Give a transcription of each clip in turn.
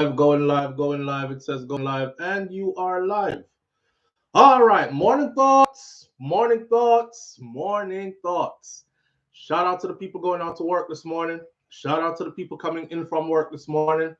Going live, going live. It says going live, and you are live. All right, morning thoughts, morning thoughts, morning thoughts. Shout out to the people going out to work this morning. Shout out to the people coming in from work this morning.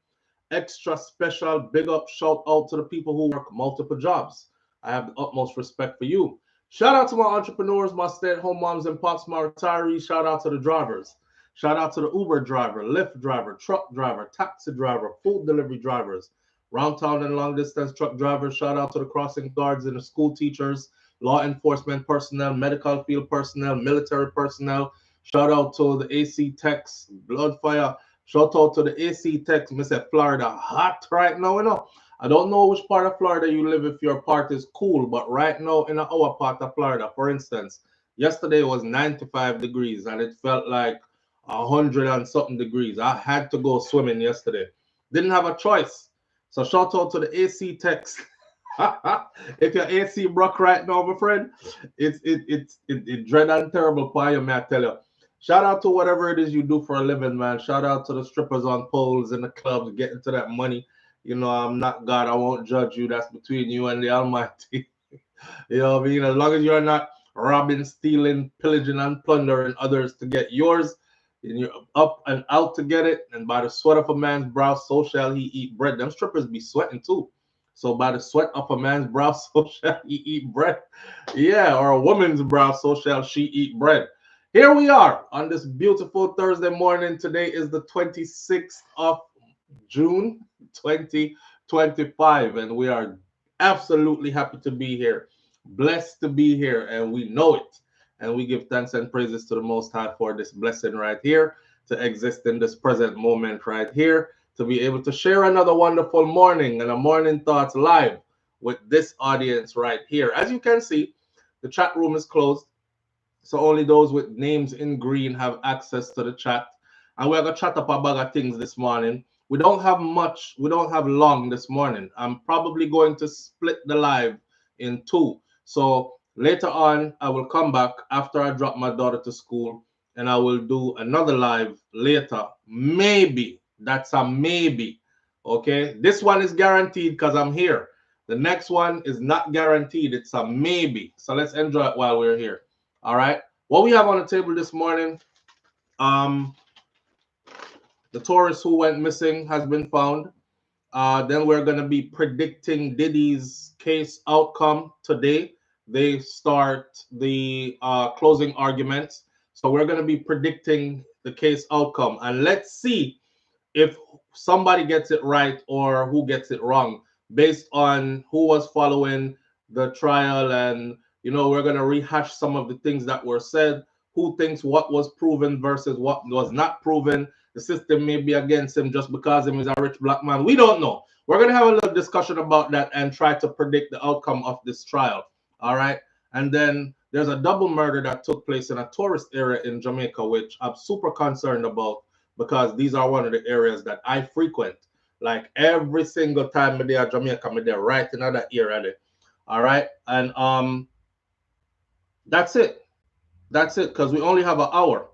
Extra special big up shout out to the people who work multiple jobs. I have the utmost respect for you. Shout out to my entrepreneurs, my stay-at-home moms and pops, my retirees. Shout out to the drivers. Shout out to the Uber driver, Lyft driver, truck driver, taxi driver, food delivery drivers, round town and long distance truck drivers. Shout out to the crossing guards and the school teachers, law enforcement personnel, medical field personnel, military personnel. Shout out to the AC techs, blood fire. Shout out to the AC techs. Mr. Florida hot right now, I don't know which part of Florida you live if your part is cool, but right now in our part of Florida, for instance, yesterday was 95 degrees and it felt like 100 and something degrees. I had to go swimming yesterday. Didn't have a choice. So shout out to the AC techs. If your AC broke right now, my friend, it's dread and terrible for you, may I tell you. Shout out to whatever it is you do for a living, man. Shout out to the strippers on poles in the clubs getting to that money. I'm not God. I won't judge you. That's between you and the Almighty. You know what I mean? As long as you're not robbing, stealing, pillaging, and plundering others to get yours, and you're up and out to get it, and by the sweat of a man's brow, so shall he eat bread. Them strippers be sweating too. So by the sweat of a man's brow, so shall he eat bread. Yeah, or a woman's brow, so shall she eat bread. Here we are on this beautiful Thursday morning. Today is the 26th of June 2025, and we are absolutely happy to be here, blessed to be here, and we know it. And we give thanks and praises to the Most High for this blessing right here, to exist in this present moment right here, to be able to share another wonderful morning and a morning thoughts live with this audience right here. As you can see, the chat room is closed, so only those with names in green have access to the chat. And we're going to chat up a bag of things this morning. We don't have much, we don't have long this morning. I'm probably going to split the live in two. So later on, I will come back after I drop my daughter to school and I will do another live later. Maybe. That's a maybe. Okay. This one is guaranteed because I'm here. The next one is not guaranteed. It's a maybe. So let's enjoy it while we're here. All right. What we have on the table this morning, the tourist who went missing has been found. Then we're going to be predicting Diddy's case outcome today. They start the closing arguments. So we're going to be predicting the case outcome. And let's see if somebody gets it right or who gets it wrong based on who was following the trial. And, we're going to rehash some of the things that were said, who thinks what was proven versus what was not proven. The system may be against him just because he is a rich black man. We don't know. We're going to have a little discussion about that and try to predict the outcome of this trial. All right. And then there's a double murder that took place in a tourist area in Jamaica, which I'm super concerned about because these are one of the areas that I frequent. Like every single time I'm there at Jamaica, I'm there right in that area. All right. And that's it. That's it because we only have an hour.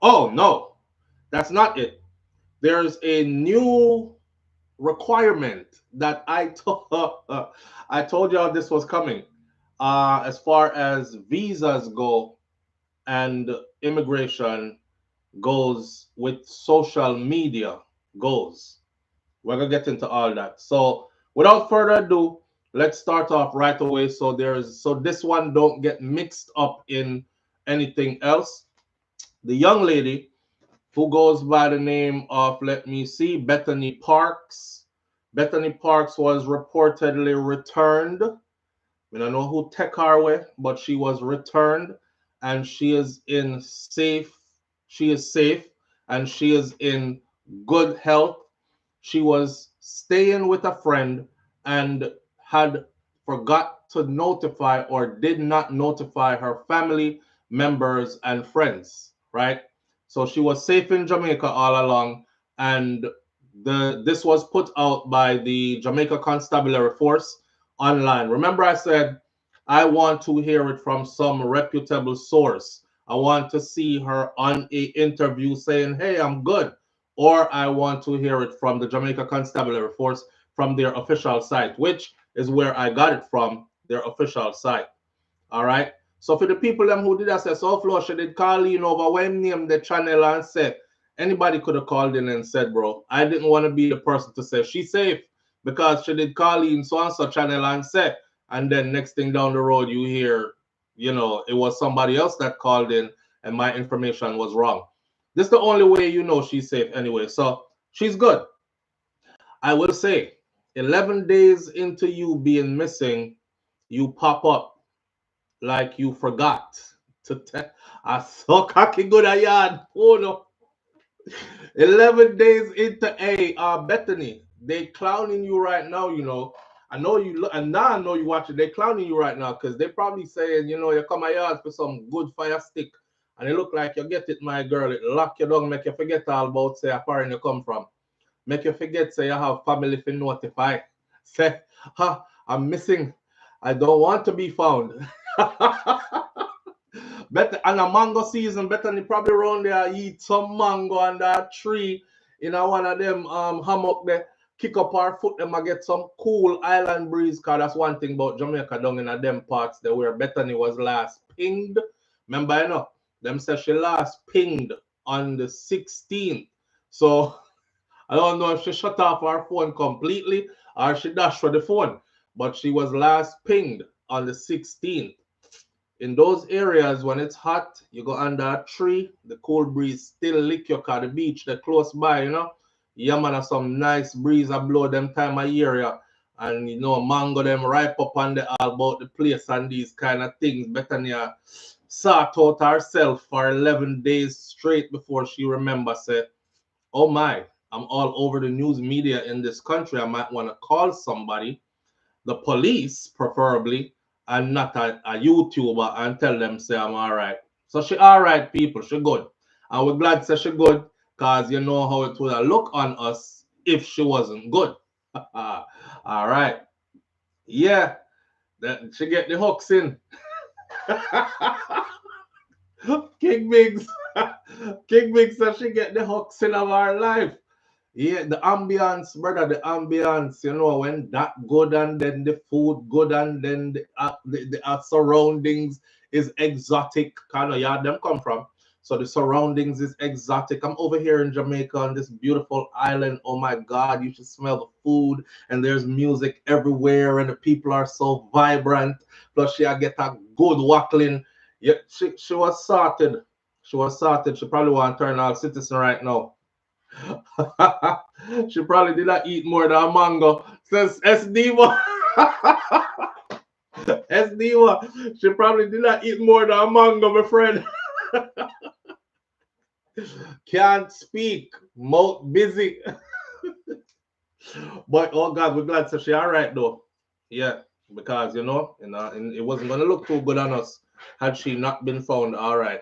Oh, no. That's not it. There's a new requirement that I told y'all this was coming. As far as visas go and immigration goes with social media goes. We're gonna get into all that. So without further ado, let's start off right away. So this one don't get mixed up in anything else. The young lady who goes by the name of, let me see, Bethany Parks. Bethany Parks was reportedly returned. We don't know who took her away, but she was returned and she is safe and she is in good health. She was staying with a friend and had forgot to notify or did not notify her family members and friends, right? So she was safe in Jamaica all along, and this was put out by the Jamaica Constabulary Force online. Remember I said I want to hear it from some reputable source. I want to see her on an interview saying, hey, I'm good. or I want to hear it from the Jamaica Constabulary Force from their official site, which is where I got it from, their official site. All right. So for the people them who did that say SouFlo, she did call in over when name the channel and said anybody could have called in and said, bro, I didn't want to be the person to say she's safe because she did call in so and so channel and said, and then next thing down the road you hear, it was somebody else that called in and my information was wrong. This is the only way you know she's safe anyway. So she's good. I will say 11 days into you being missing, you pop up like you forgot to tell. I saw cocky good a yard. Oh no. 11 days into Bethany. They clowning you right now. I know you look, and now I know you watching. They clowning you right now because they probably saying, you come a yard for some good fire stick. And it look like you get it, my girl. It lock you down, make you forget all about say a foreign you come from. Make you forget say you have family to notify. Say, I'm missing. I don't want to be found. Better and a mango season, better than probably around there eat some mango on that tree in one of them hammock there. Kick up our foot them and get some cool island breeze. Cause that's one thing about Jamaica down in them parts there where Bethany was last pinged. Remember, them said she last pinged on the 16th. So I don't know if she shut off her phone completely or she dashed for the phone. But she was last pinged on the 16th. In those areas, when it's hot, you go under a tree, the cold breeze still lick you cause the beach, they're close by. Yeah, man, some nice breeze I blow them time of year, yeah. And, mango them ripe up on the all about the place and these kind of things. Bethany sort out herself for 11 days straight before she remembers, say, oh my, I'm all over the news media in this country. I might want to call somebody, the police preferably, and not a YouTuber, and tell them say I'm all right. So she all right, people. She good. And we're glad say she good because you know how it would look on us if she wasn't good. All right. Yeah. She get the hooks in. King Biggs. King Biggs said she get the hooks in of our life. Yeah, the ambience, brother, the ambience, when that good and then the food good and then the surroundings is exotic. Kind of, yeah, them come from. So the surroundings is exotic. I'm over here in Jamaica on this beautiful island. Oh my God, you should smell the food and there's music everywhere and the people are so vibrant. Plus, she get a good wackling. Yeah, she was sorted. She was sorted. She probably want to turn out citizen right now. She probably did not eat more than a mango. Says S Diva. S Diva. She probably did not eat more than a mango, my friend. Can't speak. Mouth busy. But oh God, we're glad so she all right though. Yeah, because and it wasn't gonna look too good on us had she not been found. All right.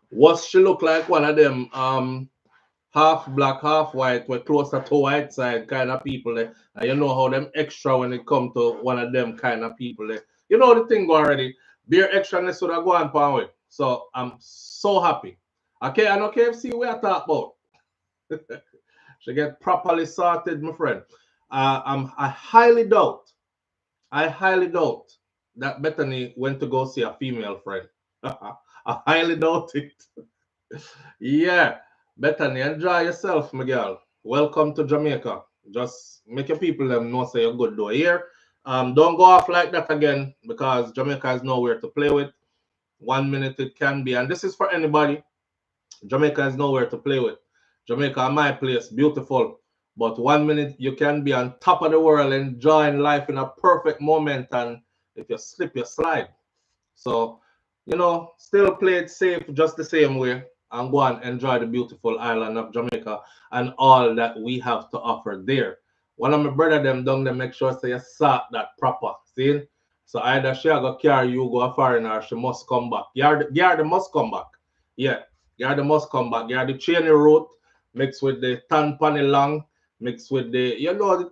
What she look like one of them half black, half white, we're closer to white side kind of people there. And you know how them extra when it come to one of them kind of people there. You know the thing already. Beer extraness would have gone pan with. So I'm so happy. Okay, I know KFC we are talking about. She get properly sorted, my friend. I highly doubt that Bethany went to go see a female friend. I highly doubt it. Yeah. Bethany, enjoy yourself, Miguel. Welcome to Jamaica. Just make your people them know say you're good though. Here, don't go off like that again because Jamaica is nowhere to play with. 1 minute it can be, and this is for anybody. Jamaica is nowhere to play with. Jamaica, my place, beautiful. But 1 minute you can be on top of the world, enjoying life in a perfect moment, and if you slip, you slide. So, still play it safe just the same way and go and enjoy the beautiful island of Jamaica and all that we have to offer there. One of my brother them down there make sure say you sort that proper. See? So either she go carry you go a foreign or she must come back. Yarda must come back. Yeah. Yarda must come back. Yarda chain root mixed with the tan panny long, mixed with the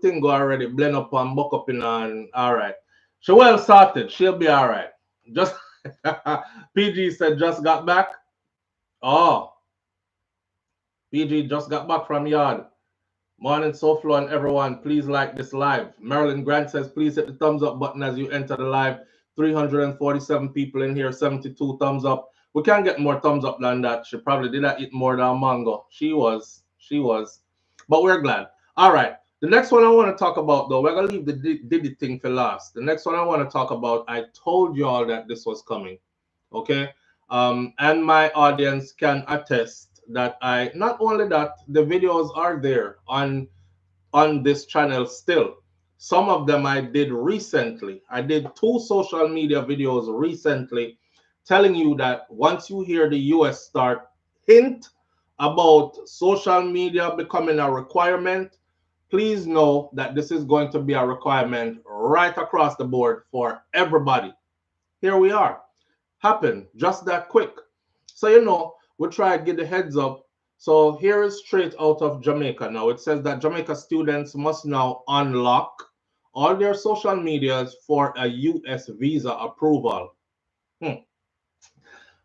thing go already blend up and buck up in and all right. She well sorted. She'll be all right. Just PG said just got back. Oh, PG just got back from yard. Morning, SouFlo and everyone. Please like this live. Marilyn Grant says, please hit the thumbs up button as you enter the live. 347 people in here, 72 thumbs up. We can't get more thumbs up than that. She probably did not eat more than mango. She was. But we're glad. All right. The next one I want to talk about, though, we're going to leave the Diddy thing for last. The next one I want to talk about, I told you all that this was coming. Okay? And my audience can attest that not only that, the videos are there on this channel still. Some of them I did recently. I did 2 social media videos recently telling you that once you hear the US start hint about social media becoming a requirement, please know that this is going to be a requirement right across the board for everybody. Here we are. Happened just that quick. So, we try to get the heads up. So here is straight out of Jamaica now. It says that Jamaica students must now unlock all their social medias for a US visa approval.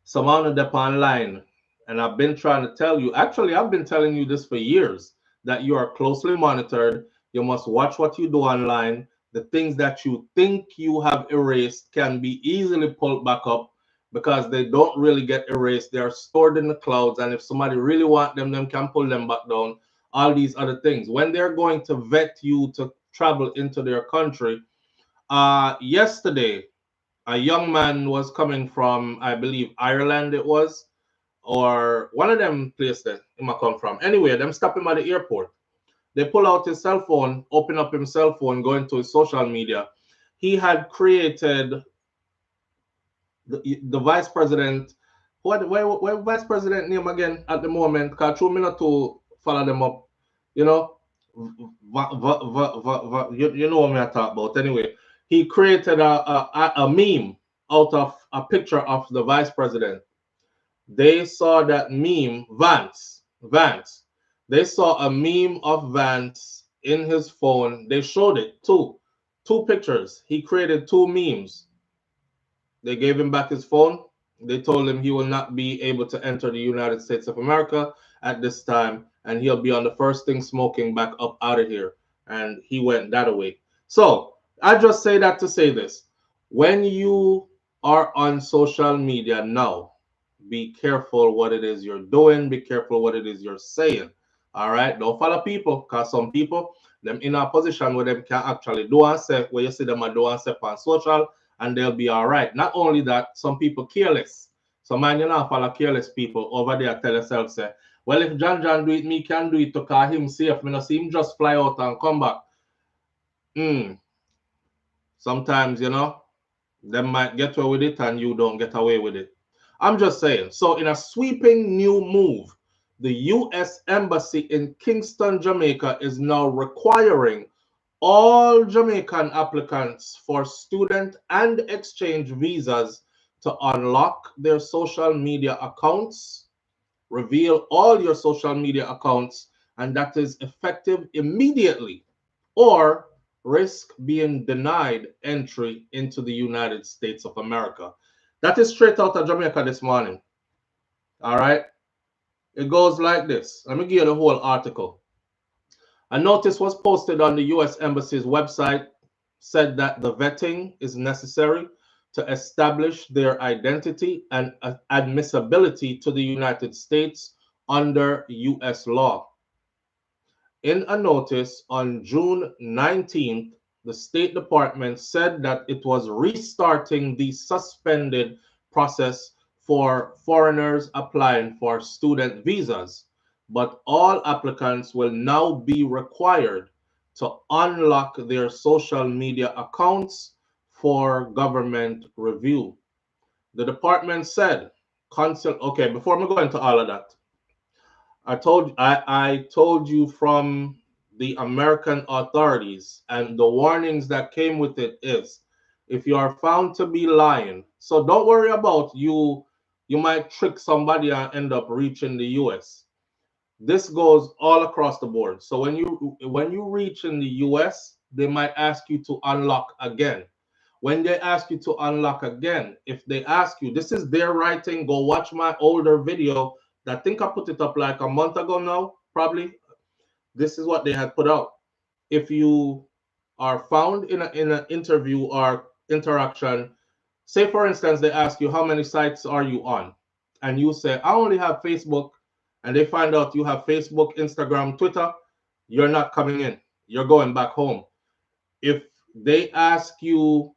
Someone on the online, and I've been trying to tell you, actually, I've been telling you this for years, that you are closely monitored. You must watch what you do online. The things that you think you have erased can be easily pulled back up because they don't really get erased. They are stored in the clouds, and if somebody really want them can pull them back down. All these other things. When they're going to vet you to travel into their country, yesterday, a young man was coming from, I believe, Ireland it was, or one of them places that he might come from. Anyway, them stop him at the airport. They pull out his cell phone, open up his cell phone, go into his social media. He had created the vice president. What vice president name again at the moment? Because I not to follow them up. You know, you know what I talk about. Anyway, he created a meme out of a picture of the vice president. They saw that meme, Vance. They saw a meme of Vance in his phone. They showed it, two pictures. He created 2 memes. They gave him back his phone. They told him he will not be able to enter the United States of America at this time, and he'll be on the first thing smoking back up out of here. And he went that away. So I just say that to say this. When you are on social media now, be careful what it is you're doing. Be careful what it is you're saying. All right? Don't follow people, because some people, them in a position where they can actually do and say, where you see them do and say on social, and they'll be all right. Not only that, some people careless. So man, you know, follow careless people over there tell yourself, say, well, if John do it, me can do it to call him safe. Me not see him just fly out and come back. Sometimes, them might get away with it and you don't get away with it. I'm just saying. So in a sweeping new move, the U.S. Embassy in Kingston, Jamaica is now requiring all Jamaican applicants for student and exchange visas to unlock their social media accounts, reveal all your social media accounts, and that is effective immediately, or risk being denied entry into the United States of America. That is straight out of Jamaica this morning. All right. It goes like this. Let me give you the whole article. A notice was posted on the U.S. Embassy's website, said that the vetting is necessary to establish their identity and admissibility to the United States under U.S. law. In a notice on June 19th, the State Department said that it was restarting the suspended process for foreigners applying for student visas, but all applicants will now be required to unlock their social media accounts for government review. The department said, okay, before we go into all of that, I told you from the American authorities, and the warnings that came with it is, if you are found to be lying, so don't worry about you might trick somebody and end up reaching the US. This goes all across the board. So when you reach in the US, they might ask you to unlock again. When they ask you to unlock again, if they ask you, this is their writing, go watch my older video I think I put it up like a month ago now, probably. This is what they had put out. If you are found in an interview or interaction, say for instance, they ask you how many sites are you on, and you say I only have Facebook, and they find out you have Facebook, Instagram, Twitter, you're not coming in. You're going back home. If they ask you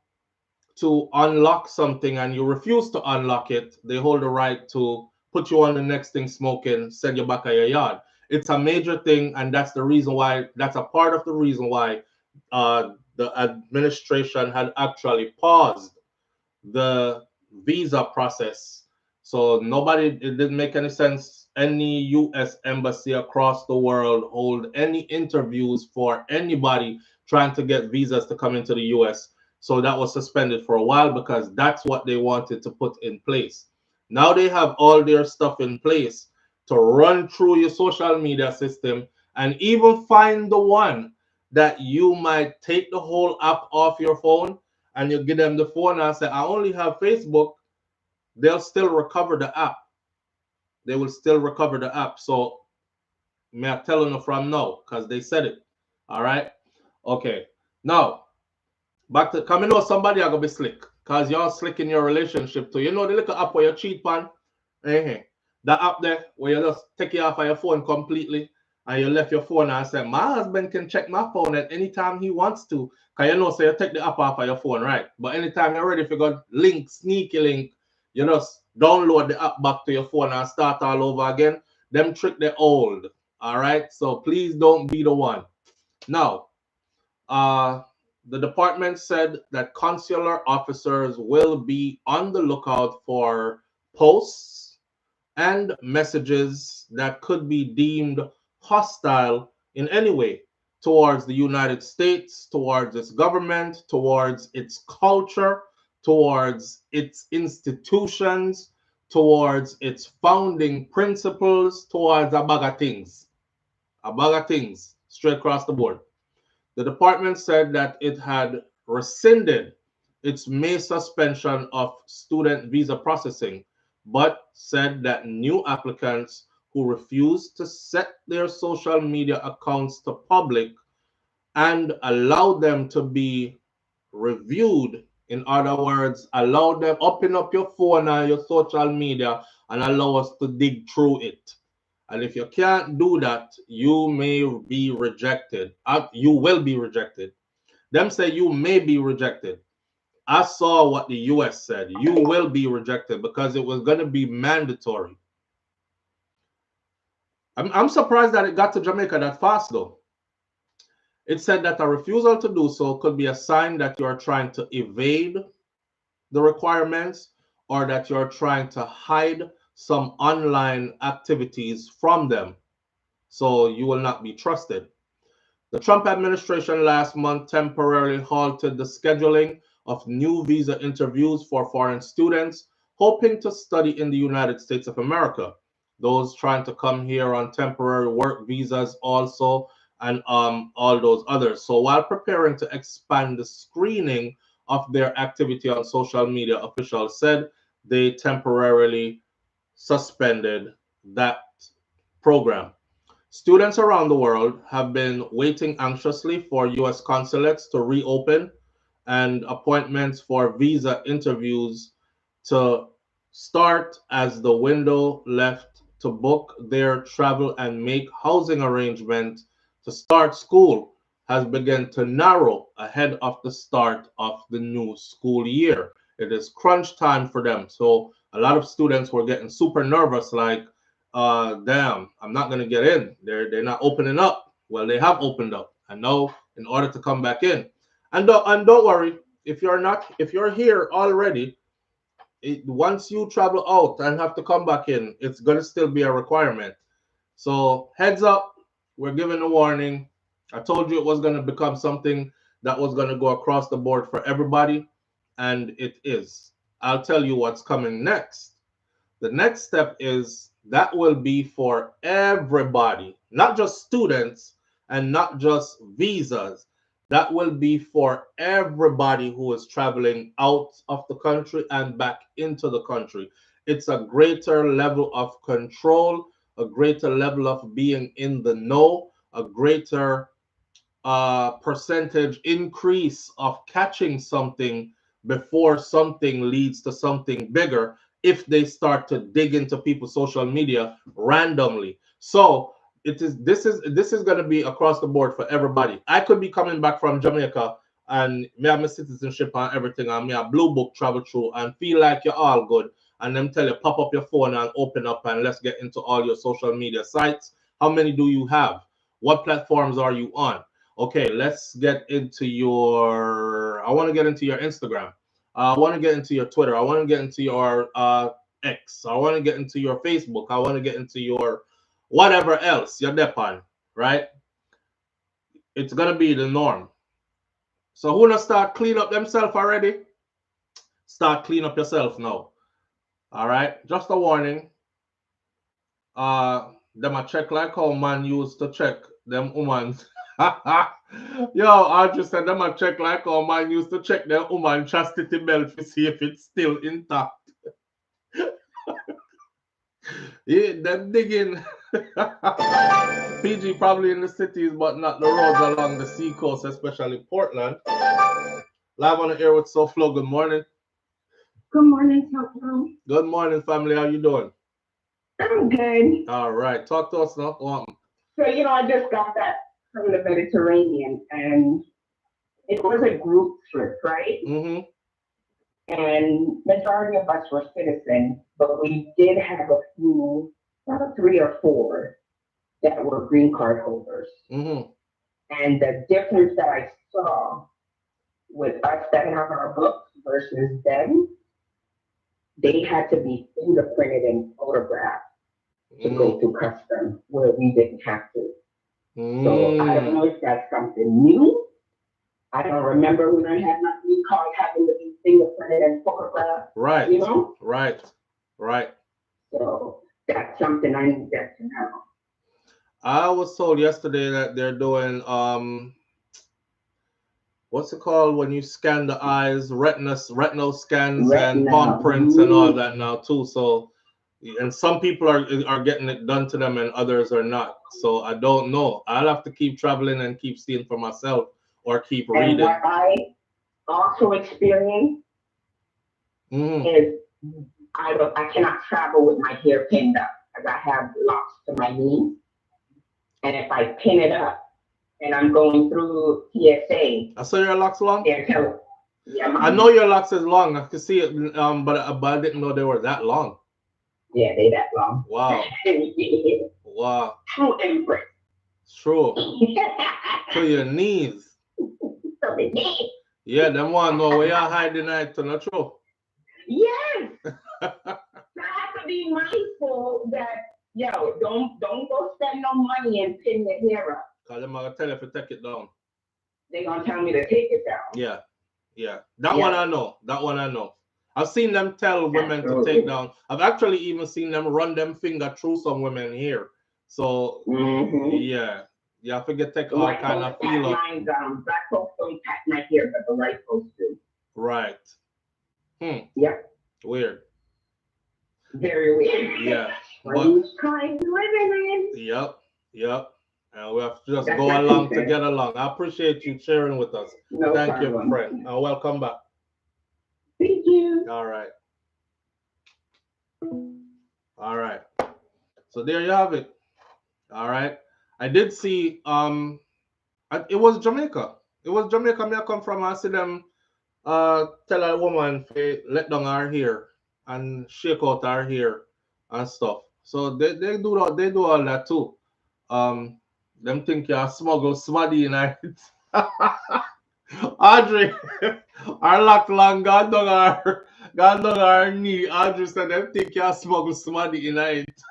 to unlock something and you refuse to unlock it, they hold the right to put you on the next thing smoking, send you back at your yard. It's a major thing, and that's the reason why, that's a part of the reason why the administration had actually paused the visa process. So nobody, it didn't make any sense. Any US embassy across the world hold any interviews for anybody trying to get visas to come into the US. So that was suspended for a while because that's what they wanted to put in place. Now they have all their stuff in place to run through your social media system and even find the one that you might take the whole app off your phone and you give them the phone and say, I only have Facebook, they'll still recover the app. They will still recover the app. So me I telling you from now, because they said it. All right. Okay. Now, back to coming know somebody are gonna be slick. Cause y'all slick in your relationship too. You know the little app where you cheat on? That app there where you just take it off of your phone completely and you left your phone and say, my husband can check my phone at any time he wants to. Cause you know, so you take the app off of your phone, right? But anytime you're ready, if you got link, sneaky link, you just download the app back to your phone and start all over again. Them trick they old. All right. So please don't be the one. Now, uh the department said that consular officers will be on the lookout for posts and messages that could be deemed hostile in any way towards the United States, towards its government, towards its culture, towards its institutions, towards its founding principles, towards a bag of things. A bag of things straight across the board. The department said that it had rescinded its May suspension of student visa processing, but said that new applicants who refused to set their social media accounts to public and allow them to be reviewed, in other words, allow them open up your phone and your social media and allow us to dig through it. And if you can't do that, you may be rejected. You will be rejected. Them say you may be rejected. I saw what the US said. You will be rejected because it was going to be mandatory. I'm surprised that it got to Jamaica that fast, though. It said that a refusal to do so could be a sign that you are trying to evade the requirements or that you're trying to hide some online activities from them. So you will not be trusted. The Trump administration last month temporarily halted the scheduling of new visa interviews for foreign students hoping to study in the United States of America. Those trying to come here on temporary work visas also, and all those others. So while preparing to expand the screening of their activity on social media, officials said they temporarily suspended that program. Students around the world have been waiting anxiously for US consulates to reopen and appointments for visa interviews to start as the window left to book their travel and make housing arrangements to start school has begun to narrow ahead of the start of the new school year. It is crunch time for them. So a lot of students were getting super nervous, like, damn, I'm not gonna get in. They're not opening up. Well, they have opened up, and now in order to come back in, and don't worry, if you're here already, once you travel out and have to come back in, it's gonna still be a requirement. So heads up, we're giving a warning. I told you it was gonna become something that was gonna go across the board for everybody, and it is. I'll tell you what's coming next. The next step is that will be for everybody, not just students and not just visas. That will be for everybody who is traveling out of the country and back into the country. It's a greater level of control, a greater level of being in the know, a greater percentage increase of catching something before something leads to something bigger if they start to dig into people's social media randomly. So this is going to be across the board for everybody. I could be coming back from Jamaica and me have my citizenship and everything and me a blue book travel through and feel like you're all good and them tell you pop up your phone and open up and let's get into all your social media sites. How many do you have? What platforms are you on? Okay, let's get into your. I want to get into your Instagram. I want to get into your Twitter. I want to get into your X. I want to get into your Facebook. I want to get into your whatever else you're depon, right? It's gonna be the norm. So who wanna start clean up themselves already? Start clean up yourself now. All right. Just a warning. Them a check like how man used to check them woman. Yo, I just said them a check like how man used to check them woman chastity belt to see if it's still intact. Yeah, them digging. PG probably in the cities, but not the roads along the sea coast, especially Portland. Live on the air with SouFLo. Good morning. Good morning, SouFLo. Good morning, family. How you doing? I'm good. All right. Talk to us now. So, I just got back from the Mediterranean, and it was a group trip, right? Mm-hmm. And majority of us were citizens, but we did have a few, about 3 or 4, that were green card holders. Mm-hmm. And the difference that I saw with us that have our books versus them, they had to be fingerprinted and photographed to go through custom, where we didn't have to. So I don't know if that's something new. I don't remember when I had my green card having to be fingerprinted and photographed. Right. You know? Right. So that's something I need to know. I was told yesterday that they're doing what's it called when you scan the eyes, retinal scans and palm prints and all that now too. So and some people are getting it done to them and others are not. So I don't know. I'll have to keep traveling and keep seeing for myself or keep reading. And what I also experienced is I cannot travel with my hair pinned up because I have locks to my knees. And if I pin it up and I'm going through TSA. I saw your locks long? Yeah, I know your locks is long. I can see it, but I didn't know they were that long. Yeah, they that long. Wow. Wow. True imprint. True. To your knees. Yeah, them want to know where you're hiding at to not true. Yes. I have to be mindful that, don't go spend no money and pin your hair up. Because they're going to tell you to take it down. They're going to tell me to take it down. Yeah. That one I know. I've seen them tell women to take down. I've actually even seen them run them finger through some women here. So, yeah. You have to take all kind of feel up. Black folks don't pat my hair, but the white folks do. Right. Yeah. Weird. Very weird. Yeah. Strange times living in. Yep. And we have to just go along to get along. I appreciate you sharing with us. Thank you, friend. Welcome back. Thank you. All right. So there you have it. All right. I did see it was Jamaica. It was Jamaica me I come from. I see them tell a woman to let down her hair and shake out her hair and stuff. So they do all that too. Them think you smuggle smaddy in it. Audrey, our lock long gone down our knee. Audrey said them think you smuggle smaddy in it.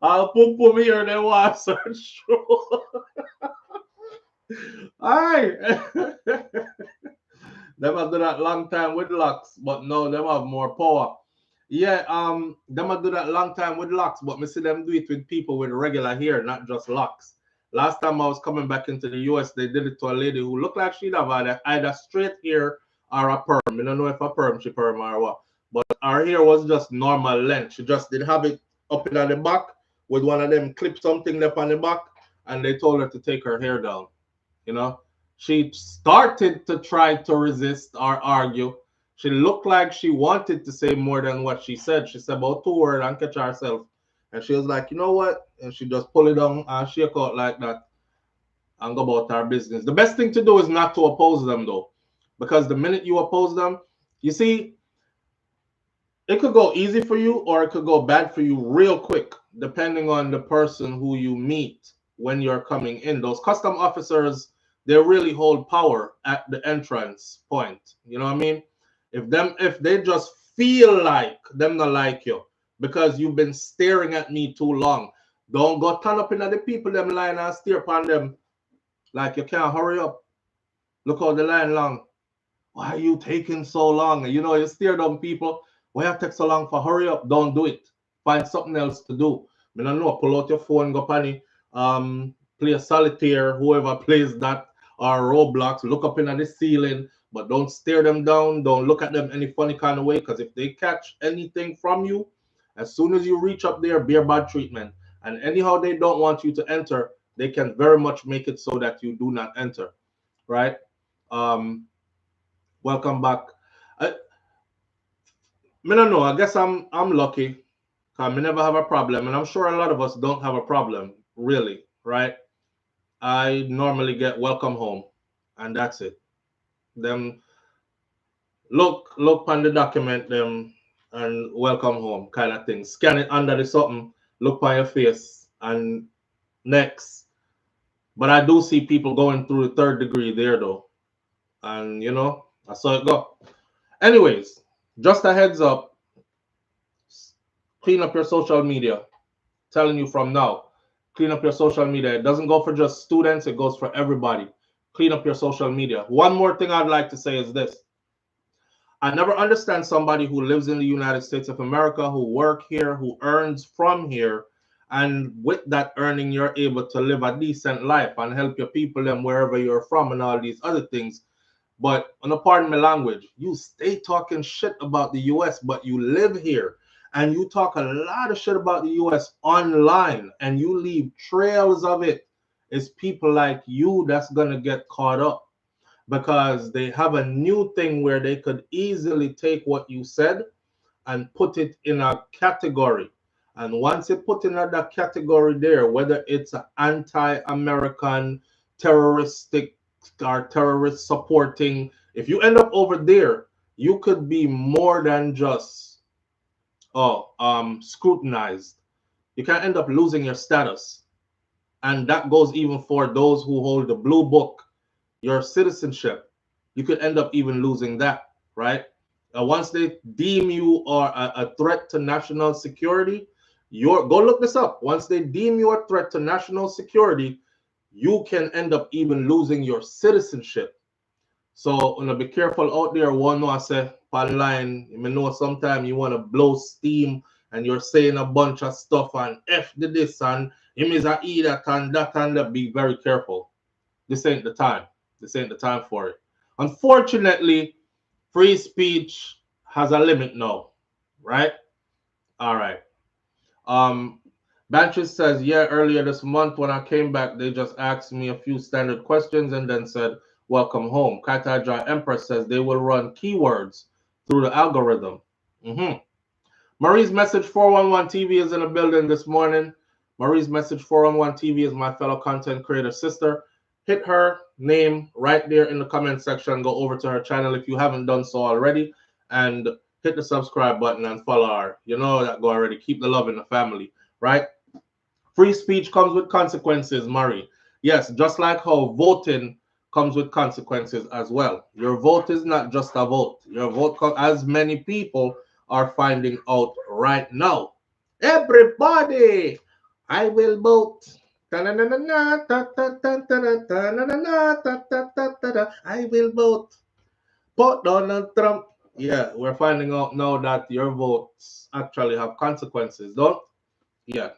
I'll put me here, then want to search through. Aye. Them have do that long time with locks, but now them have more power. Yeah, them have do that long time with locks, but me see them do it with people with regular hair, not just locks. Last time I was coming back into the US, they did it to a lady who looked like she'd have either straight hair or a perm. I don't know if a perm she perm or what. but her hair was just normal length. She just did have it up in the back with one of them clip something left on the back, and they told her to take her hair down. You know, she started to try to resist or argue. She looked like she wanted to say more than what she said. She said about 2 words and catch herself. And she was like, you know what? And she just pull it down and shake out like that and go about our business. The best thing to do is not to oppose them though. Because the minute you oppose them, you see, it could go easy for you or it could go bad for you real quick, depending on the person who you meet when you're coming in. Those custom officers, they really hold power at the entrance point. You know what I mean? If they just feel like them not like you because you've been staring at me too long, don't go turn up in the people them line and stare upon them like you can't hurry up. Look how the line long. Why are you taking so long? You know, you stare down people. Why you take so long for hurry up? Don't do it. Find something else to do. I don't know. Pull out your phone, go pani, play a solitaire, whoever plays that, or Roblox. Look up in the ceiling, but don't stare them down. Don't look at them any funny kind of way, because if they catch anything from you, as soon as you reach up there, bear bad treatment. And anyhow they don't want you to enter, they can very much make it so that you do not enter, right? Um, Welcome back. I don't know. I guess I'm lucky. I never have a problem, and I'm sure a lot of us don't have a problem, really, right? I normally get welcome home, and that's it. Them look on the document, them and welcome home kind of thing. Scan it under the something, look on your face, and next. But I do see people going through the third degree there though, and you know that's how it go. Anyways, just a heads up, clean up your social media. Telling you from now, clean up your social media. It doesn't go for just students, it goes for everybody. Clean up your social media. One more thing I'd like to say is this. I never understand somebody who lives in the United States of America, who work here, who earns from here, and with that earning, you're able to live a decent life and help your people and wherever you're from and all these other things. But on a pardon my language, you stay talking shit about the US, but you live here and you talk a lot of shit about the US online and you leave trails of it. It's people like you that's gonna get caught up because they have a new thing where they could easily take what you said and put it in a category. And once it put in that category there, whether it's an anti-American, terroristic, or terrorist supporting, if you end up over there, you could be more than just scrutinized. You can end up losing your status. And that goes even for those who hold the blue book, your citizenship. You could end up even losing that, right? Once they deem you are a threat to national security, go look this up. Once they deem you a threat to national security, you can end up even losing your citizenship. So, be careful out there. One know I say online, you may know sometimes you want to blow steam and you're saying a bunch of stuff and F did this and him is a E that and that and that. Be very careful. This ain't the time. This ain't the time for it. Unfortunately, free speech has a limit now, right? All right. Banches says, yeah, earlier this month when I came back, they just asked me a few standard questions and then said, welcome home. Kaitaja Empress says they will run keywords through the algorithm. Marie's Message 411 TV is in the building this morning. Marie's Message 411 TV is my fellow content creator sister. Hit her name right there in the comment section. Go over to her channel if you haven't done so already. And hit the subscribe button and follow her. You know that go already. Keep the love in the family, right? Free speech comes with consequences, Marie. Yes, just like how voting comes with consequences as well. Your vote is not just a vote. Your vote, as many people are finding out right now. Everybody, I will vote. I will vote for Donald Trump. Yeah, we're finding out now that your votes actually have consequences, don't? Yeah.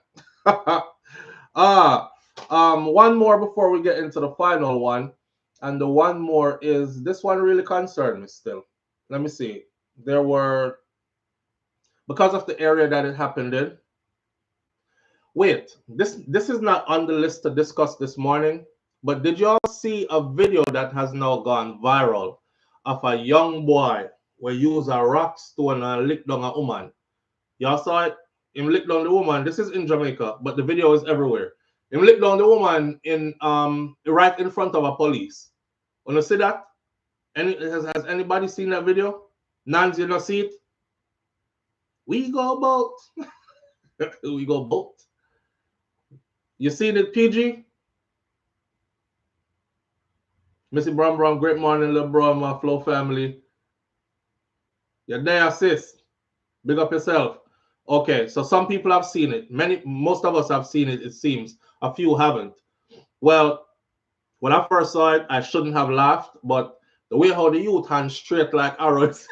One more before we get into the final one. And the one more is this one really concerned me still. Let me see. There were because of the area that it happened in. Wait, this is not on the list to discuss this morning, but did y'all see a video that has now gone viral of a young boy where use a rock stone and lick down a woman? Y'all saw it? Him lick down the woman. This is in Jamaica, but the video is everywhere. Him lick down the woman in right in front of a police. Wanna see that? Has anybody seen that video? Nans, you not see it? We go boat. We go boat. You seen it, PG? Missy Brown Brown, great morning, little bro, my Flow family. You're there, sis. Big up yourself. Okay, so some people have seen it. Most of us have seen it, it seems. A few haven't. Well, when I first saw it, I shouldn't have laughed, but the way how the youth hand straight like arrows.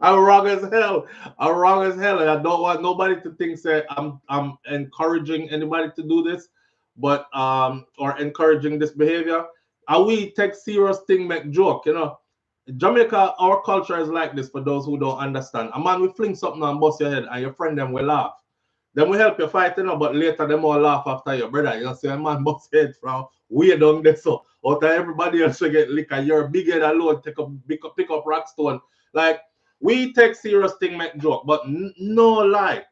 I'm wrong as hell. I'm wrong as hell. And I don't want nobody to think say I'm encouraging anybody to do this, but or encouraging this behavior. And we take serious thing make joke, you know. Jamaica, our culture is like this for those who don't understand. A man will fling something and bust your head and your friend them will laugh. Then we help you fight, you know, but later them all laugh after your brother. You know, see a man bust head from way down there. So out of everybody else will get liquor. You're big head alone, pick up rock stone. Like we take serious thing make joke, but no lie.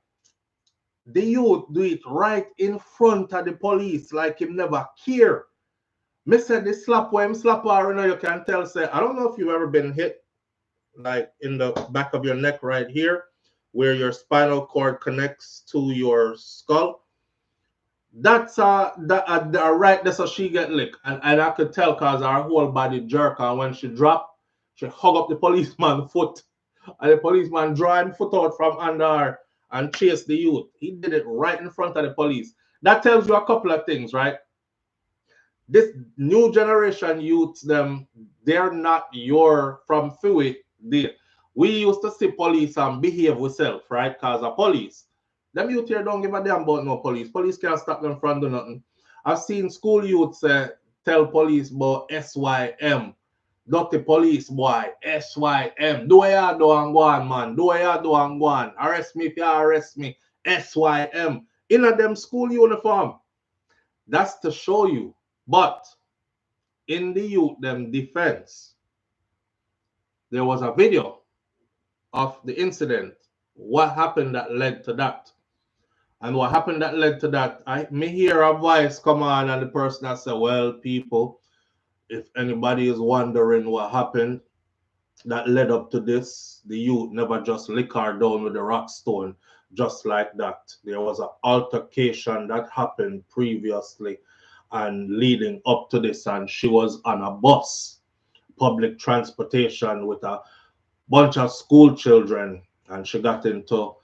The youth do it right in front of the police like him never care. Me said the slap where him slap her, you know, you can tell, say, I don't know if you've ever been hit like in the back of your neck right here, where your spinal cord connects to your skull. That's right, that's how she get licked. And I could tell because her whole body jerk, and when she dropped, she hug up the policeman's foot. And the policeman drawing foot out from under her and chase the youth. He did it right in front of the police. That tells you a couple of things, right? This new generation youths, they're not your from Fui. We used to see police and behave ourselves, right? Because of police. Them youth here don't give a damn about no police. Police can't stop them from doing nothing. I've seen school youths tell police about SYM. Dirty police boy, SYM. Do what you do and go on, man. Do what you do and go on. Arrest me if you arrest me. SYM. In a them school uniform. That's to show you. But in the youth them defense, there was a video of the incident. What happened that led to that? And what happened that led to that? I may hear a voice come on and the person that said, well, people, if anybody is wondering what happened that led up to this, the youth never just lick her down with a rock stone just like that. There was an altercation that happened previously and leading up to this, and she was on a bus, public transportation, with a bunch of school children, and she got into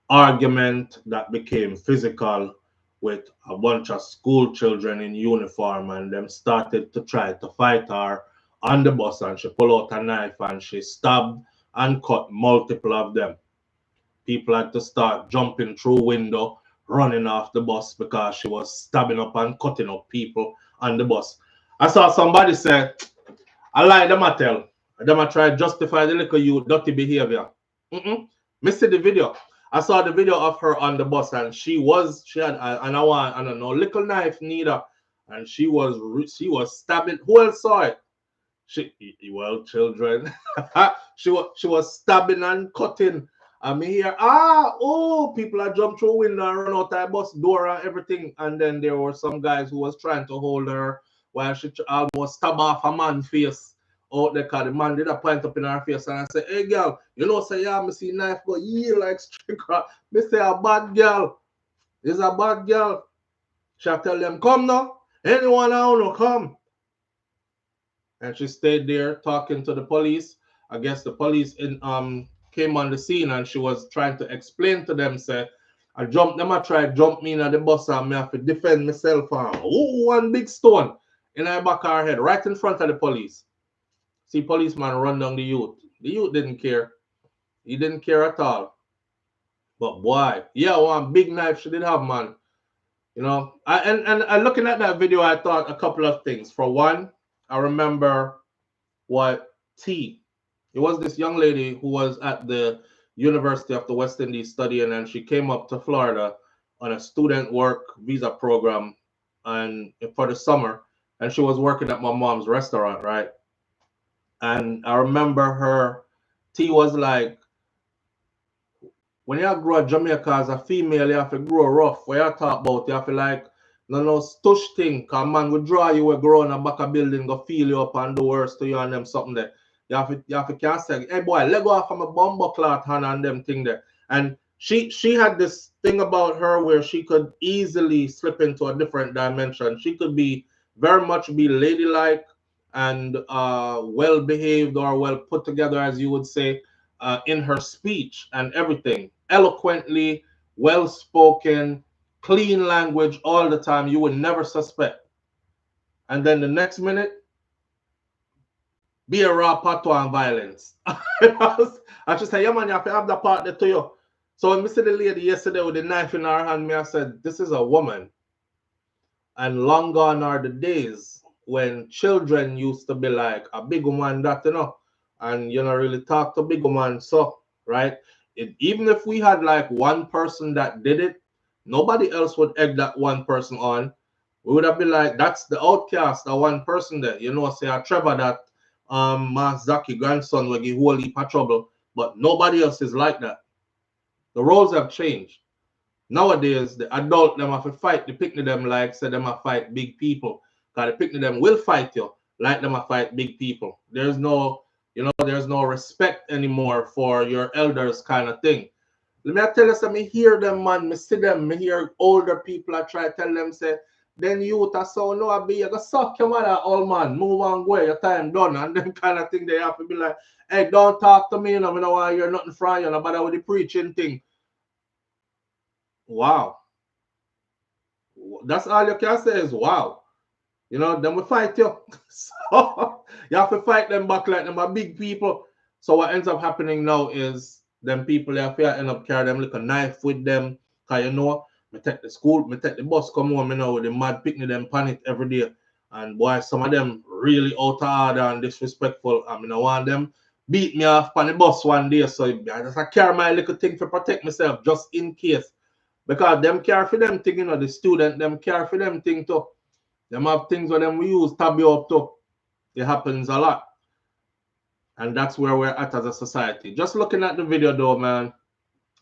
argument that became physical with a bunch of school children in uniform, and them started to try to fight her on the bus, and she pulled out a knife and she stabbed and cut multiple of them. People had to start jumping through window, running off the bus because she was stabbing up and cutting up people on the bus. I saw somebody say, I lie them I tell. Them I try to justify the little you dirty behavior. Missed the video. I saw the video of her on the bus and she had I don't know, little knife neither. And she was stabbing. Who else saw it? Well, children. she was stabbing and cutting. I mean here, people are jump through window and run out the bus door and everything. And then there were some guys who was trying to hold her while she almost stab off a man's face out there, because the man did a point up in her face. And I said, hey girl, you know, say yeah, me see knife go like striker. Me say a bad girl. Is a bad girl. She tell them, come now. Anyone I wanna come. And she stayed there talking to the police. I guess the police came on the scene and she was trying to explain to them, say, I try to jump me in the bus and I have to defend myself. One big stone in her back of her head, right in front of the police. See, policeman run down the youth. The youth didn't care. He didn't care at all. But boy, yeah, one big knife she did have, man. You know, and looking at that video, I thought a couple of things. For one, I remember what it was this young lady who was at the University of the West Indies studying, and she came up to Florida on a student work visa program and for the summer, and she was working at my mom's restaurant, right? And I remember her tea was like, when you grow up Jamaica as a female, you have to grow rough. What you talk about, you have to like, no stush thing. Cause man will draw you, will grow in a back of building, go feel you up and do worse to you and them something there. You have to can't say, hey boy, let go off from a bumbo cloth hand and them thing there. And she had this thing about her where she could easily slip into a different dimension. She could be very much be ladylike and well behaved or well put together, as you would say, in her speech and everything, eloquently, well spoken, clean language all the time. You would never suspect. And then the next minute, be a raw patois and violence. I just say, yeah, man, you have to have that part there to you. So when we see the lady yesterday with the knife in her hand, me, I said, this is a woman. And long gone are the days when children used to be like a big woman that, and you know, really talk to big woman. So, right? Even if we had like one person that did it, nobody else would egg that one person on. We would have been like, that's the outcast, that one person there. You know, say a Trevor that Zaki grandson will give whole heap of trouble, but nobody else is like that. The roles have changed. Nowadays, the adult them have to fight the picnic them like say them have fight big people. Because the picnic them will fight you like them have fight big people. There's no respect anymore for your elders kind of thing. Let me tell you something, me hear them man, me see them, me hear older people I try to tell them say, then youth are so no I be you go suck your mother old man, move on go, your time done and them kind of thing they have to be like, hey, don't talk to me, you know, I don't want to hear nothing from you, no bother with the preaching thing. Wow. That's all you can say is wow. You know, then we fight you. So you have to fight them back like them are big people. So what ends up happening now is them people they have to end up carry them like a knife with them. Cause you know, me take the school, me take the bus come home, you know, with the mad picnic them panic every day. And boy, some of them really out of order and disrespectful. I mean, I want them beat me off on the bus one day. So I just carry my little thing to protect myself just in case. Because them care for them thing, you know, the student, them care for them thing too. Them have things where them we use tab you up too. It happens a lot. And that's where we're at as a society. Just looking at the video though, man.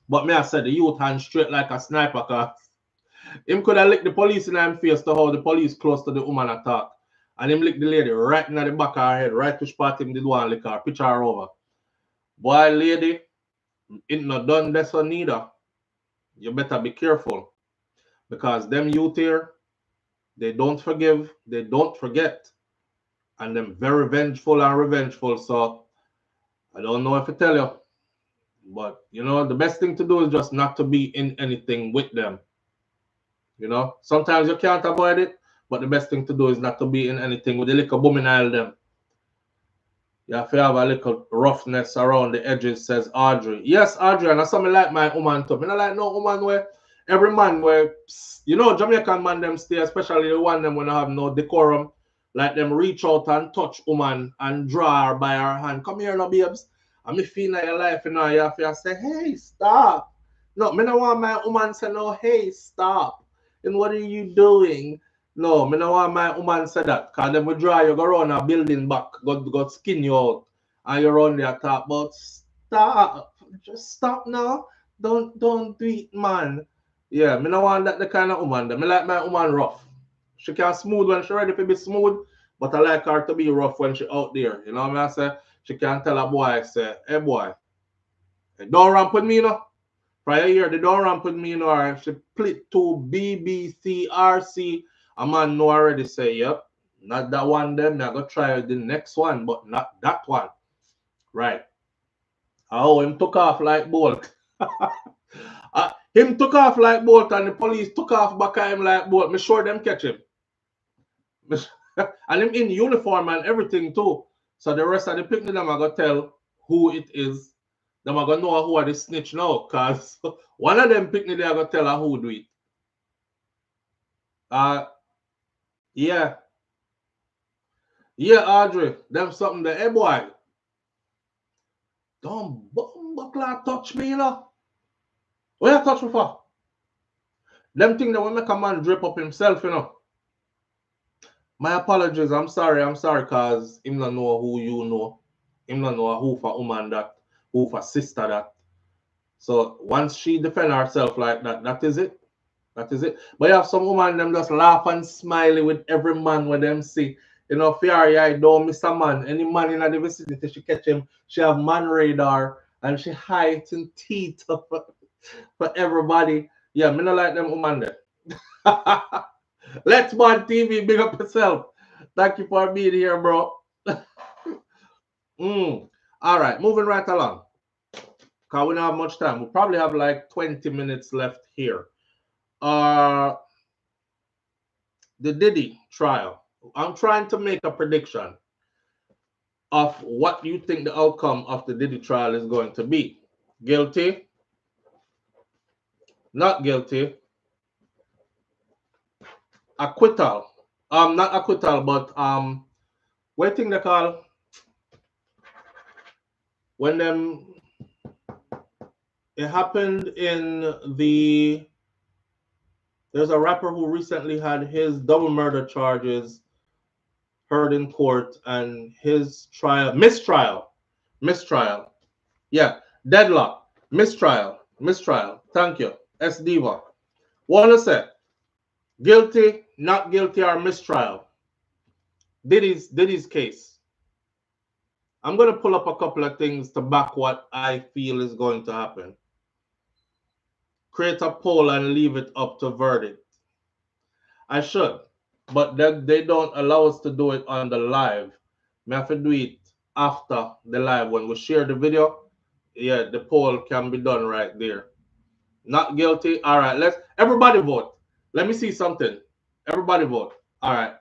But me, I said the youth hand straight like a sniper, cause him could have licked the police in him face to how the police close to the woman attack. And him licked the lady right in the back of her head, right which part him did one lick her, pitch her over. Boy, lady, it not done this one neither. You better be careful. Because them youth here, they don't forgive, they don't forget. And them very vengeful and revengeful. So I don't know if I tell you. But you know, the best thing to do is just not to be in anything with them. You know, sometimes you can't avoid it, but the best thing to do is not to be in anything with the little booming aisle them. You have to have a little roughness around the edges, says Audrey. Yes, Audrey, and that's something like my woman too. I don't like no woman where every man where, you know, Jamaican man them stay, especially the one them when they have no decorum, like them reach out and touch woman and draw her by her hand. Come here now, babes. And me feel like your life, you know, you have to say, hey, stop. No, me don't want my woman say, no, hey, stop. And what are you doing? No, me no want my woman say that. Because then we draw you go around a building back, go skin you out. And you run there talk about stop. Just stop now. Don't do it, man. Yeah, me no want that the kind of woman. Me like my woman rough. She can smooth when she ready to be smooth, but I like her to be rough when she out there. You know what I say? She can tell a boy, say, hey boy, don't ramp with me, you know. Prior year, they don't ramp with me, you know, or if she split to BBCRC, a man know already say, yep, not that one then, I go try the next one, but not that one. Right. Oh, him took off like bolt. Him took off like bolt and the police took off back at him like bolt. Me sure them catch him. And him in uniform and everything too. So the rest of the picnic them I go tell who it is. Them I go know who are the snitch now. Cause one of them picnic they I go tell her who do it. Yeah. Yeah, Audrey. Them something that hey boy. Don't buckler touch me, you know. Where you touch me for? Them thing that will make a man drip up himself, you know. My apologies, I'm sorry, cause him not know who you know. Him not know who for woman that, who for sister that. So once she defend herself like that, that is it. That is it. But you have some woman them just laugh and smiley with every man when them see. You know, fear yeah, don't miss a man. Any man in the vicinity, she catch him. She have man radar and she heighten teeth for everybody. Yeah, me not like them woman there. Let's Man TV, big up yourself. Thank you for being here, bro. All right, moving right along. Because we don't have much time. We probably have like 20 minutes left here. The Diddy trial. I'm trying to make a prediction of what you think the outcome of the Diddy trial is going to be. Guilty? Not guilty? Acquittal? Not acquittal, but what thing they call when them it happened in there's a rapper who recently had his double murder charges heard in court and his mistrial. Yeah, deadlock, mistrial. Thank you. S Diva. Wanna say guilty, not guilty, or mistrial? Diddy's case. I'm gonna pull up a couple of things to back what I feel is going to happen. Create a poll and leave it up to verdict. I should, but they don't allow us to do it on the live. We have to do it after the live. When we share the video, yeah, the poll can be done right there. Not guilty. All right, let's everybody vote. Let me see something. Everybody vote. All right.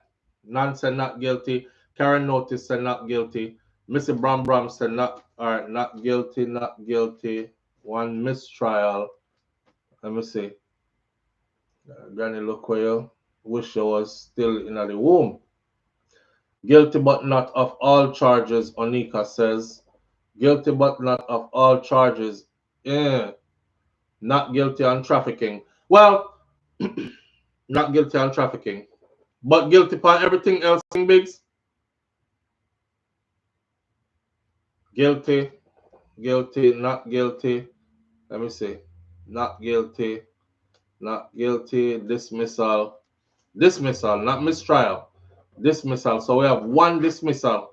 Nan said not guilty. Karen Notice said not guilty. Missy Bram said not. All right, not guilty. Not guilty. One mistrial. Let me see. Granny Lokoyo. Wish I was still in the womb. Guilty but not of all charges, Onika says. Guilty but not of all charges. Yeah. Not guilty on trafficking. Well, not guilty on trafficking. But guilty on everything else, Biggs. Guilty. Guilty. Not guilty. Let me see. Not guilty. Not guilty. Dismissal. Dismissal, not mistrial. Dismissal. So we have one dismissal.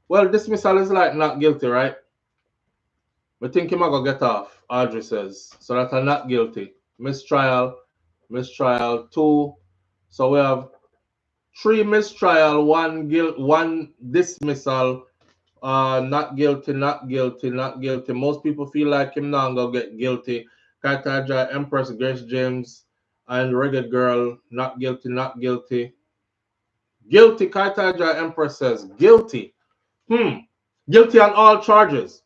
Well, dismissal is like not guilty, right? We think him gonna get off, Audrey says. So that's a not guilty. Mistrial, two. So we have three mistrial, one dismissal, not guilty, not guilty, not guilty. Most people feel like him now gonna get guilty. Kataja, Empress, Grace James, and Reggae Girl, not guilty, not guilty. Guilty, Kataja Empress says. Guilty. Guilty on all charges.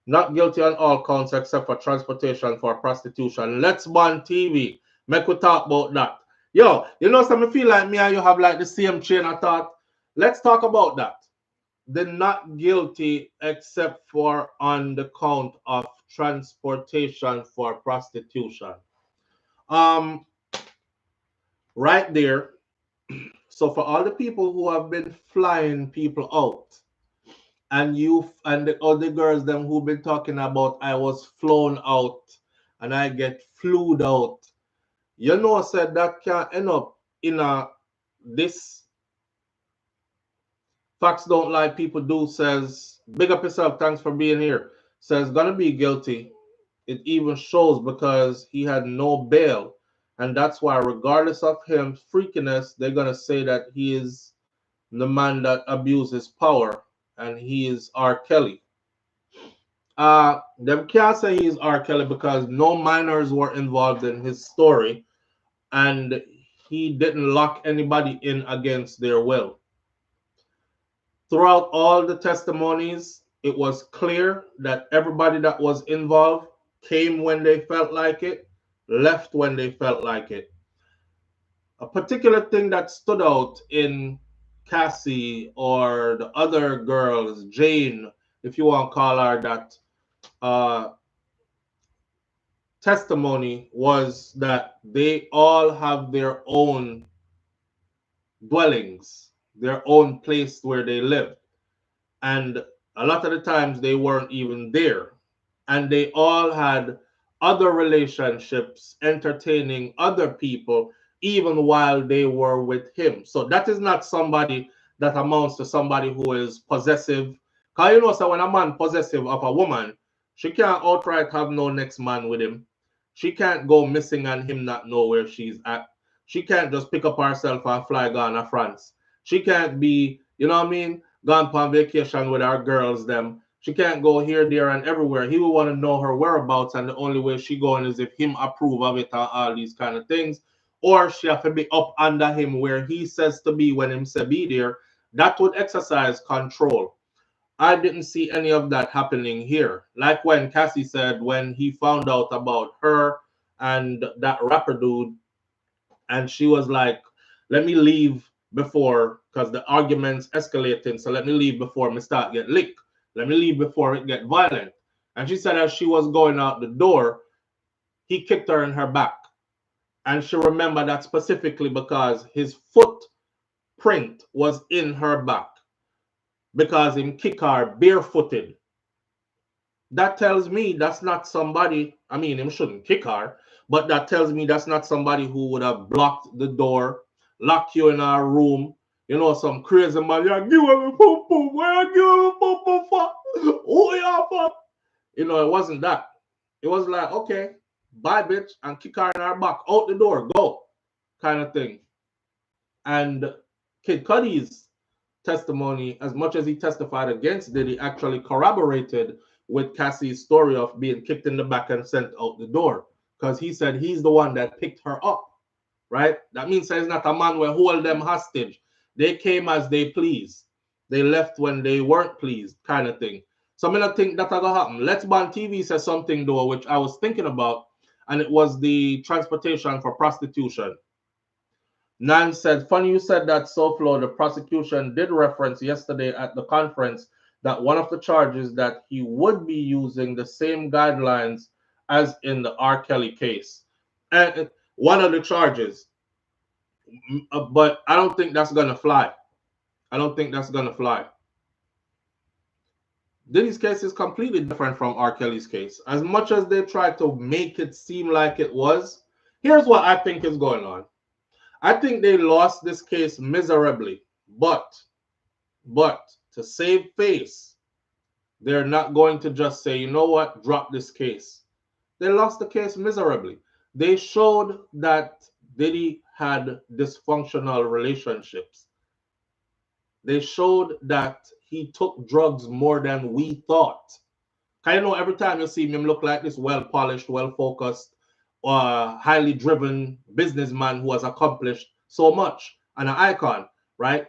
Not guilty on all counts except for transportation for prostitution. Let's Ban TV. Make we talk about that. Yo, you know something feel like me and you have like the same chain of thought. Let's talk about that. The not guilty except for on the count of transportation for prostitution. Right there. So for all the people who have been flying people out, and you and the other girls them who've been talking about I was flown out and I get flued out, you know, said that can end up in a this facts don't lie, people do says big up yourself, thanks for being here, says gonna be guilty. It even shows because he had no bail, and that's why regardless of him freakiness, they're gonna say that he is the man that abuses power and he is R. Kelly. Them can't say he's R. Kelly because no minors were involved in his story and he didn't lock anybody in against their will. Throughout all the testimonies, it was clear that everybody that was involved came when they felt like it, left when they felt like it. A particular thing that stood out in Cassie or the other girls, Jane, if you want to call her that, uh, testimony was that they all have their own dwellings, their own place where they live. And a lot of the times they weren't even there. And they all had other relationships, entertaining other people, even while they were with him. So that is not somebody that amounts to somebody who is possessive. Because you know, so when a man possessive of a woman, she can't outright have no next man with him. She can't go missing and him not know where she's at. She can't just pick up herself and fly gone to France. She can't be, you know what I mean, gone on vacation with our girls them. She can't go here, there, and everywhere. He would want to know her whereabouts, and the only way she going is if him approve of it and all these kind of things. Or she have to be up under him where he says to be when him say be there. That would exercise control. I didn't see any of that happening here. Like when Cassie said when he found out about her and that rapper dude, and she was like, let me leave before, because the argument's escalating, so let me leave before me start get licked. Let me leave before it get violent. And she said as she was going out the door, he kicked her in her back. And she remembered that specifically because his footprint was in her back, because him kick her barefooted. That tells me that's not somebody, I mean, him shouldn't kick her, but that tells me that's not somebody who would have blocked the door, locked you in our room. You know, some crazy man, yeah, give him a pum pum, where give him a pum pum for? Oh, yeah, for? You know, it wasn't that. It was like, okay, bye, bitch, and kick her in her back, out the door, go, kind of thing. And Kid Cudi's testimony, as much as he testified against Diddy, actually corroborated with Cassie's story of being kicked in the back and sent out the door, because he said he's the one that picked her up, right? That means he's not a man will hold them hostage. They came as they pleased. They left when they weren't pleased, kind of thing. So I don't think that's gonna happen. Let's Ban TV says something though, which I was thinking about, and it was the transportation for prostitution. Nan said, funny you said that, SouFlo. The prosecution did reference yesterday at the conference that one of the charges that he would be using the same guidelines as in the R. Kelly case. And one of the charges. But I don't think that's going to fly. I don't think that's going to fly. Diddy's case is completely different from R. Kelly's case. As much as they tried to make it seem like it was, here's what I think is going on. I think they lost this case miserably, but to save face, they're not going to just say, you know what, drop this case. They lost the case miserably. They showed that Diddy had dysfunctional relationships. They showed that he took drugs more than we thought. I know every time you see him look like this well-polished, well-focused, highly driven businessman who has accomplished so much and an icon, right?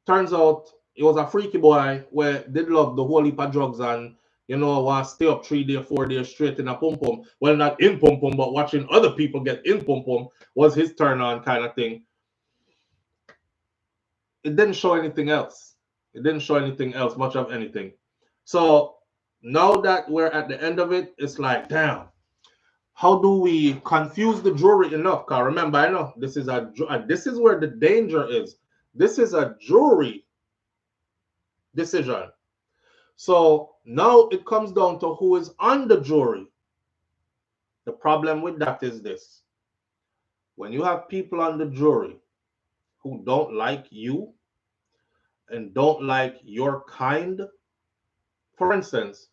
Turns out he was a freaky boy where did love the whole heap of drugs and, you know, want to stay up 3 days, 4 days straight in a pum pum. Well, not in pum pum, but watching other people get in pum pum was his turn on kind of thing. It didn't show anything else. It didn't show anything else, much of anything. So now that we're at the end of it, it's like, damn, how do we confuse the jury enough? Because remember, I know this is this is where the danger is. This is a jury decision. So now it comes down to who is on the jury. The problem with that is this. When you have people on the jury who don't like you and don't like your kind, for instance,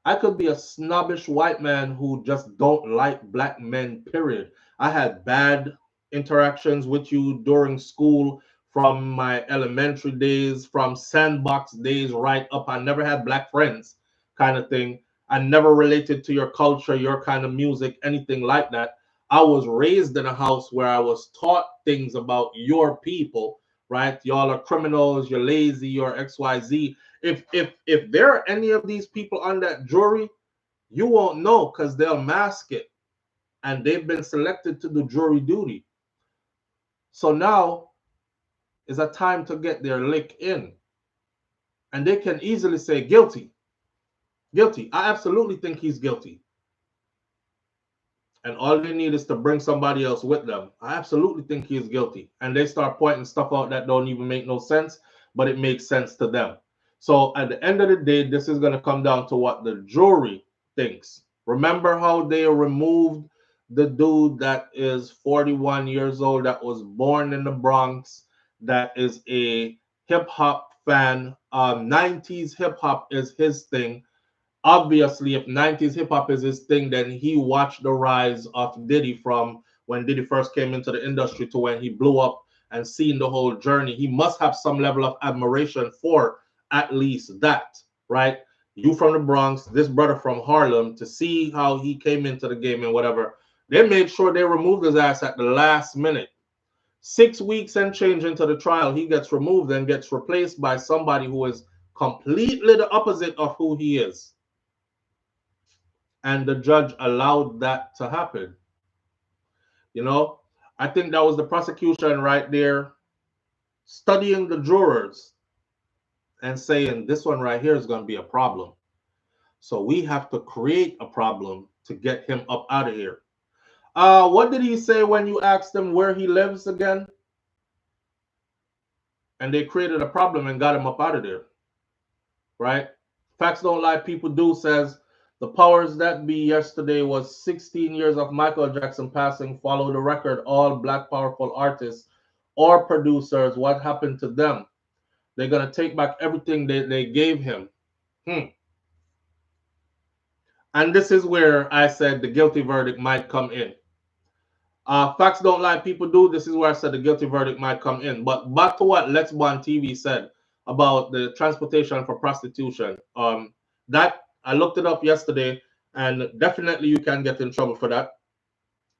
I could be a snobbish white man who just don't like black men, period. I had bad interactions with you during school, from my elementary days, from sandbox days right up. I never had black friends, kind of thing. I never related to your culture, your kind of music, anything like that. I was raised in a house where I was taught things about your people, right? Y'all are criminals, you're lazy, you're XYZ. If there are any of these people on that jury, you won't know because they'll mask it, and they've been selected to do jury duty. So now is a time to get their lick in. And they can easily say guilty. Guilty. I absolutely think he's guilty. And all they need is to bring somebody else with them. I absolutely think he is guilty. And they start pointing stuff out that don't even make no sense, but it makes sense to them. So at the end of the day, this is going to come down to what the jury thinks. Remember how they removed the dude that is 41 years old, that was born in the Bronx, that is a hip hop fan. 90s hip hop is his thing. Obviously, if 90s hip hop is his thing, then he watched the rise of Diddy from when Diddy first came into the industry to when he blew up, and seen the whole journey. He must have some level of admiration for at least that, right? You from the Bronx, this brother from Harlem, to see how he came into the game and whatever. They made sure they removed his ass at the last minute. 6 weeks and change into the trial, he gets removed and gets replaced by somebody who is completely the opposite of who he is. And the judge allowed that to happen. You know, I think that was the prosecution right there studying the jurors and saying, this one right here is going to be a problem. So we have to create a problem to get him up out of here. What did he say when you asked him where he lives again? And they created a problem and got him up out of there, right? Facts don't lie, people do says, the powers that be yesterday was 16 years of Michael Jackson passing, follow the record, all black powerful artists or producers, what happened to them? They're going to take back everything they gave him. And this is where I said the guilty verdict might come in. Facts don't lie, people do. This is where I said the guilty verdict might come in. But back to what Let's Bond TV said about the transportation for prostitution. That I looked it up yesterday, and definitely you can get in trouble for that.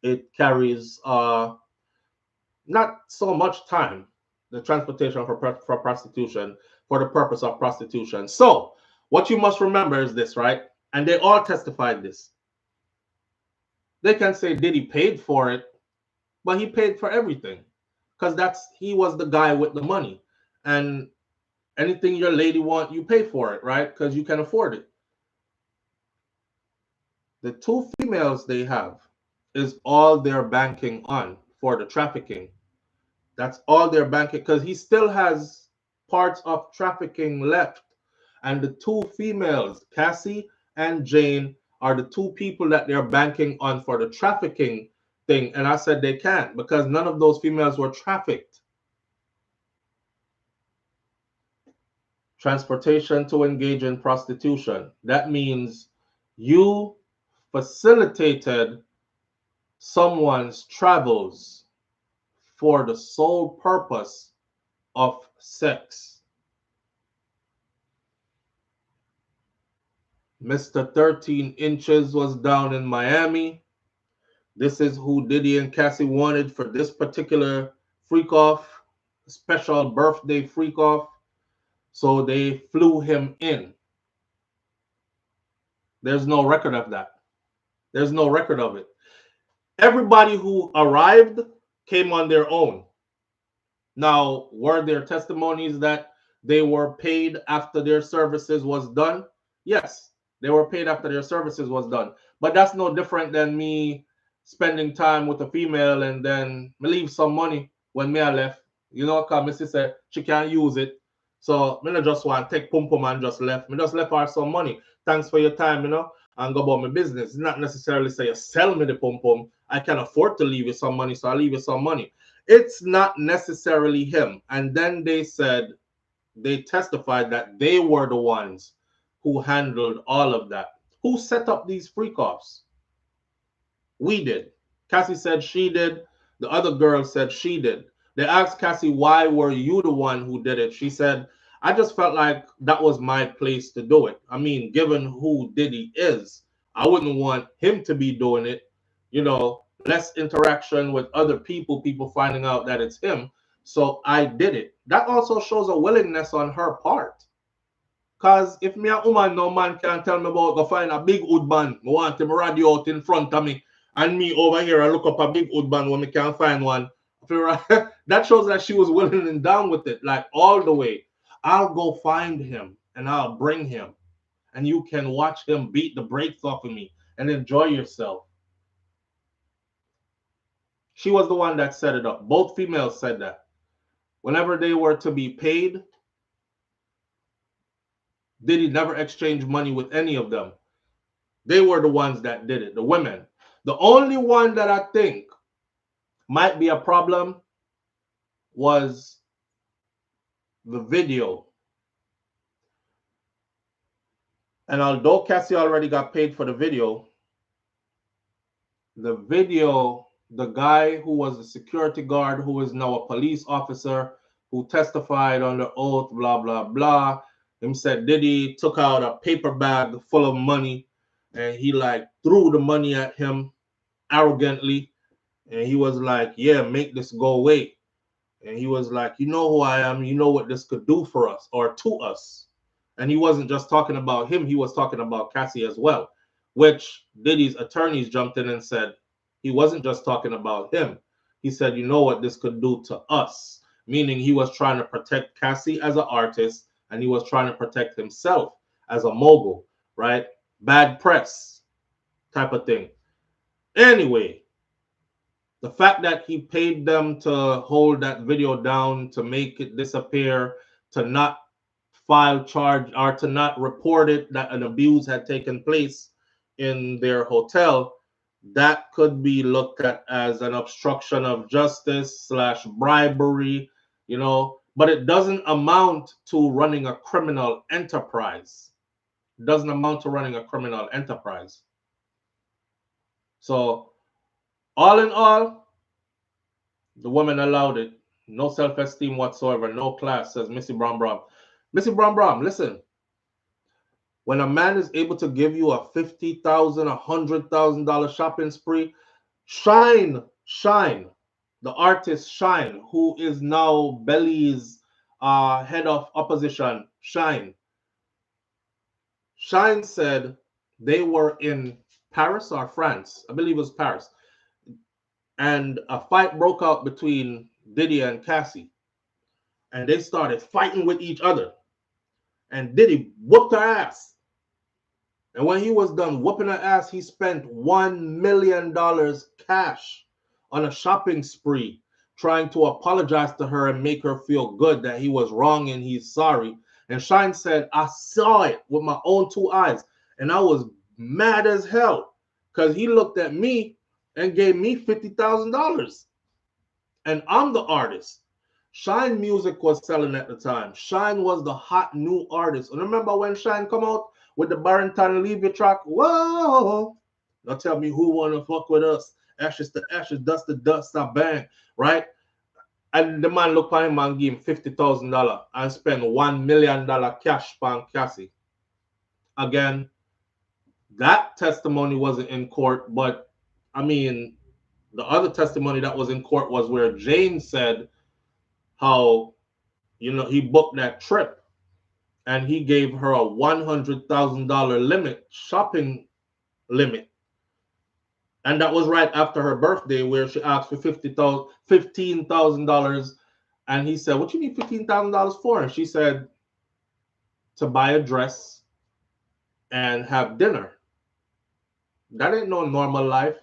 It carries not so much time, the transportation for prostitution, for the purpose of prostitution. So what you must remember is this, right? And they all testified this. They can say Diddy paid for it, but he paid for everything because he was the guy with the money. And anything your lady want, you pay for it, right? Because you can afford it. The two females they have is all they're banking on for the trafficking. That's all they're banking, because he still has parts of trafficking left. And the two females, Cassie and Jane, are the two people that they're banking on for the trafficking thing. And I said they can't, because none of those females were trafficked. Transportation to engage in prostitution. That means you facilitated someone's travels for the sole purpose of sex. Mr. 13 Inches was down in Miami. This is who Diddy and Cassie wanted for this particular freak off, special birthday freak off. So they flew him in. There's no record of that. There's no record of it. Everybody who arrived came on their own. Now, were there testimonies that they were paid after their services was done? Yes, they were paid after their services was done. But that's no different than me spending time with a female and then me leave some money when me I left. You know, because my sister, she can't use it. So me not just want to take pum pum and just left. Me just left her some money. Thanks for your time, you know, and go about my business. It's not necessarily say you sell me the pum pum. I can afford to leave you some money, so I leave you some money. It's not necessarily him. And then they said, they testified that they were the ones who handled all of that. Who set up these freak-offs? We did. Cassie said she did. The other girl said she did. They asked Cassie, why were you the one who did it? She said, I just felt like that was my place to do it. I mean, given who Diddy is, I wouldn't want him to be doing it. You know, less interaction with other people, people finding out that it's him. So I did it. That also shows a willingness on her part. Because if me a woman, no man can tell me about go find a big wood band. I want him radio out in front of me. And me over here, I look up a big wood band when me can't find one. That shows that she was willing and down with it, like all the way. I'll go find him and I'll bring him. And you can watch him beat the brakes off of me and enjoy yourself. She was the one that set it up. Both females said that. Whenever they were to be paid, Diddy never exchanged money with any of them. They were the ones that did it, the women. The only one that I think might be a problem was the video. And although Cassie already got paid for the video, the guy who was a security guard, who is now a police officer, who testified under oath, blah, blah, blah, him said Diddy took out a paper bag full of money and he like threw the money at him arrogantly. And he was like, yeah, make this go away. And he was like, you know who I am. You know what this could do for us or to us. And he wasn't just talking about him. He was talking about Cassie as well, which Diddy's attorneys jumped in and said he wasn't just talking about him. He said, you know what this could do to us, meaning he was trying to protect Cassie as an artist and he was trying to protect himself as a mogul, right? Bad press type of thing. Anyway, the fact that he paid them to hold that video down, to make it disappear, to not file charge or to not report it that an abuse had taken place in their hotel, that could be looked at as an obstruction of justice / bribery, you know, but it doesn't amount to running a criminal enterprise. It doesn't amount to running a criminal enterprise. So all in all, the woman allowed it. No self-esteem whatsoever, no class, says Missy Brown Brown. Missy Brown Brown, listen. When a man is able to give you a $50,000, $100,000 shopping spree, Shine, the artist Shine, who is now Belly's head of opposition, Shine said they were in Paris or France, I believe it was Paris, and a fight broke out between Diddy and Cassie, and they started fighting with each other, and Diddy whooped her ass. And when he was done whooping her ass, he spent $1 million cash on a shopping spree, trying to apologize to her and make her feel good that he was wrong and he's sorry. And Shine said, I saw it with my own two eyes, and I was mad as hell because he looked at me and gave me $50,000. And I'm the artist. Shine music was selling at the time. Shine was the hot new artist. And remember when Shine come out with the Barrington Levy track? Whoa! Now tell me who wanna fuck with us. Ashes to ashes, dust to dust, I bang, right? And the man look at him and give him $50,000 and spend $1 million cash on Cassie. Again, that testimony wasn't in court, but I mean, the other testimony that was in court was where Jane said how, you know, he booked that trip and he gave her a $100,000 limit, shopping limit. And that was right after her birthday, where she asked for $15,000. And he said, what you need $15,000 for? And she said, to buy a dress and have dinner. That ain't no normal life.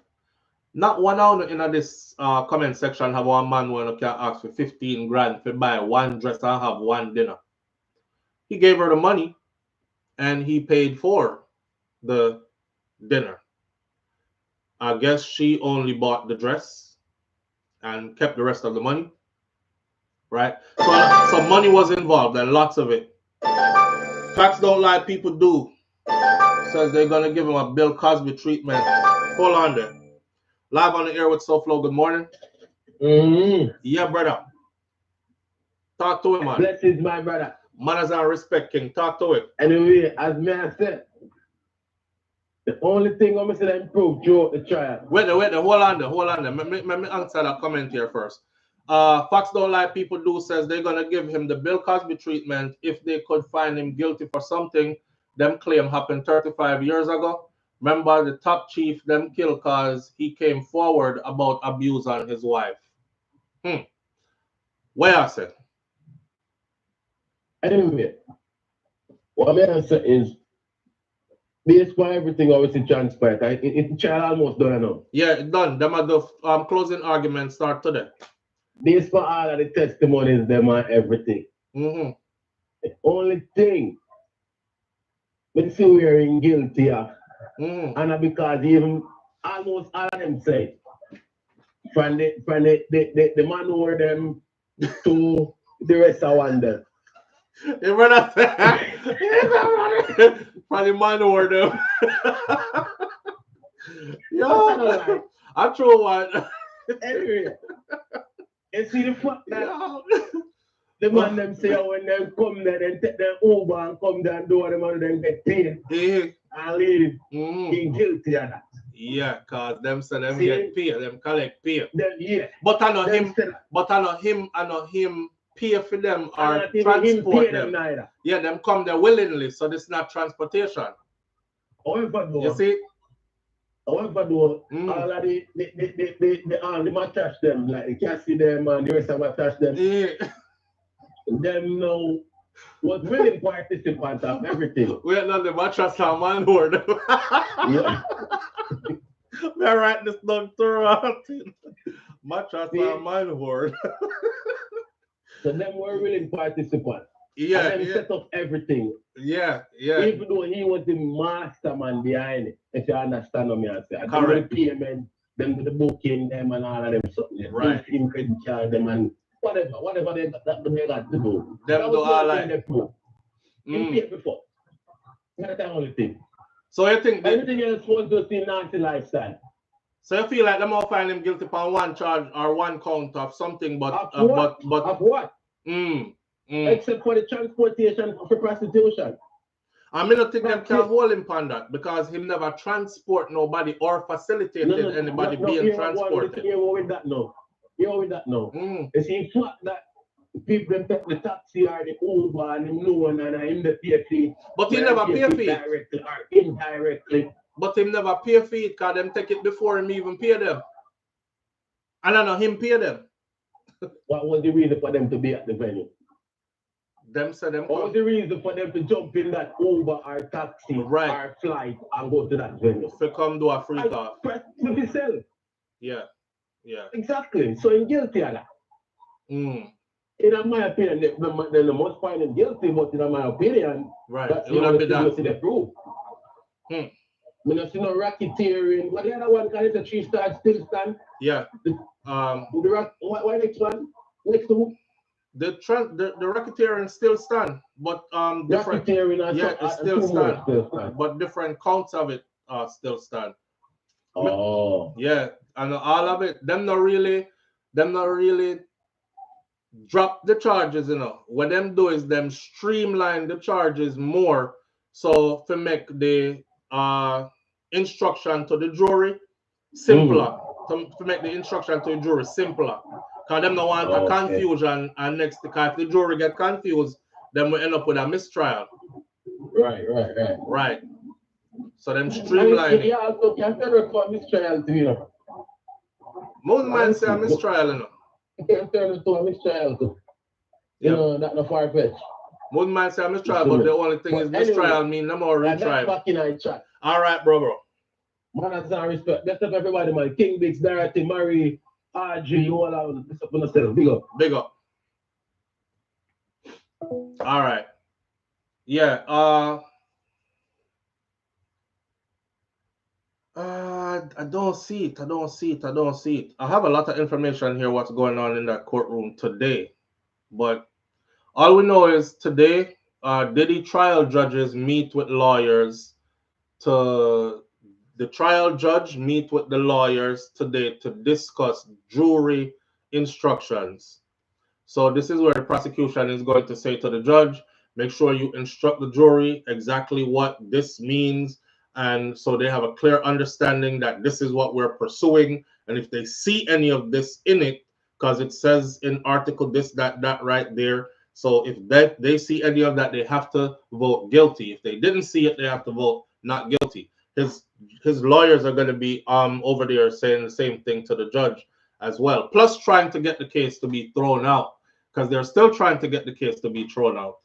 Not one out in this comment section have one man when can ask for 15 grand to buy one dress and have one dinner. He gave her the money and he paid for the dinner. I guess she only bought the dress and kept the rest of the money, right? So money was involved and lots of it. Facts don't lie, people do. Says they're gonna give him a Bill Cosby treatment. Hold on there. Live on the air with SouFlo. Good morning. Yeah, brother. Talk to him, man. Blessings, my brother. Manners and respect, King. Talk to him. Anyway, as me I said, the only thing I'm saying improve throughout the trial. Wait, hold on there. Let me answer that comment here first. Facts don't lie, people do says they're gonna give him the Bill Cosby treatment if they could find him guilty for something them claim happened 35 years ago. Remember the top chief them killed cause he came forward about abuse on his wife. Where I said? Anyway, what I'm going to say is, based on everything obviously transpired, it's trial almost done now. Yeah, it's done. Them are the closing arguments start today. Based on all of the testimonies, them and everything. Mm-hmm. The only thing we see wearing guilty of, and because even almost all of them say, from the man over them to the rest of wonder. You better from the man over them. Yeah, I true one. Anyway, you see the fact that the man them say when them come there, then take their Uber and come there and do what them and then get paid and leave being guilty of that. Yeah, cause them say them get paid, them collect pay. Yeah. But I know him. But I know him pay for them or transport them. Yeah, them come there willingly, so this is not transportation. However, though, you see. However, though, all of the mattress them, like the cassie them and the rest of the mattress them, them know was willing participants of everything. Wait, no, the mattress are man word. Yeah. We write this down throughout. Mattress are man word. So them were willing participants. Yeah. And them set up everything. Yeah. Even though he was the masterman behind it, if you understand what I say. Correct. The payment, them the booking, them and all of them something. Right. In credit card, them and whatever they got to do. Them do all like. He paid before. That's the only thing. So you think anything else was just in Nancy lifestyle? So you feel like them all find him guilty upon one charge or one count of something, but of what? Except for the transportation for prostitution. I mean, I think them can hold him on that because he never transport nobody or facilitated anybody being transported. Here with that now. You see, fact that people them take the taxi or the Uber and him know and him the pay fee. But he never pay for it. Directly or indirectly. But him never pay for it because them take it before him even pay them. And I know him pay them. What was the reason for them to be at the venue? Them say them. What was the reason for them to jump in that Uber or taxi or flight and go to that venue? To come do a free off. To sell. Yeah. Exactly. So he's guilty of that. In my opinion, the most find him guilty, but in my opinion, that's the only thing you see the proof. I don't see no racketeering. What the other one called it, a 3-star still stand? Yeah. Why next one? Next to who? The racketeering still stand, but different. It still stand, but different counts of it still stand. Oh. Yeah, and all of it. Them not really drop the charges, What them do is them streamline the charges more, so to make the instruction to the jury simpler. To make the instruction to the jury simpler. Because them don't want a confusion, and next, because if the jury get confused, then we end up with a mistrial. Right. So them streamline. Yeah, also can turn it to a mistrial too, Most men say a mistrial, You can turn it to a mistrial too. That's not far-fetched. Most men say a mistrial, but the only thing is mistrial mean no more retrial. Back in our chat. All right, bro. Manners and respect. Best of everybody, man. King Biggs, Dorothy, Murray, RG, you all out. Big up. Big up. All right. Yeah. I don't see it. I have a lot of information here what's going on in that courtroom today. But all we know is today, Diddy trial judges meet with lawyers the trial judge meet with the lawyers today to discuss jury instructions. So this is where the prosecution is going to say to the judge, make sure you instruct the jury exactly what this means. And so they have a clear understanding that this is what we're pursuing. And if they see any of this in it, because it says in article this, that right there. So if they see any of that, they have to vote guilty. If they didn't see it, they have to vote not guilty. His lawyers are going to be over there saying the same thing to the judge as well. Plus trying to get the case to be thrown out, because they're still trying to get the case to be thrown out.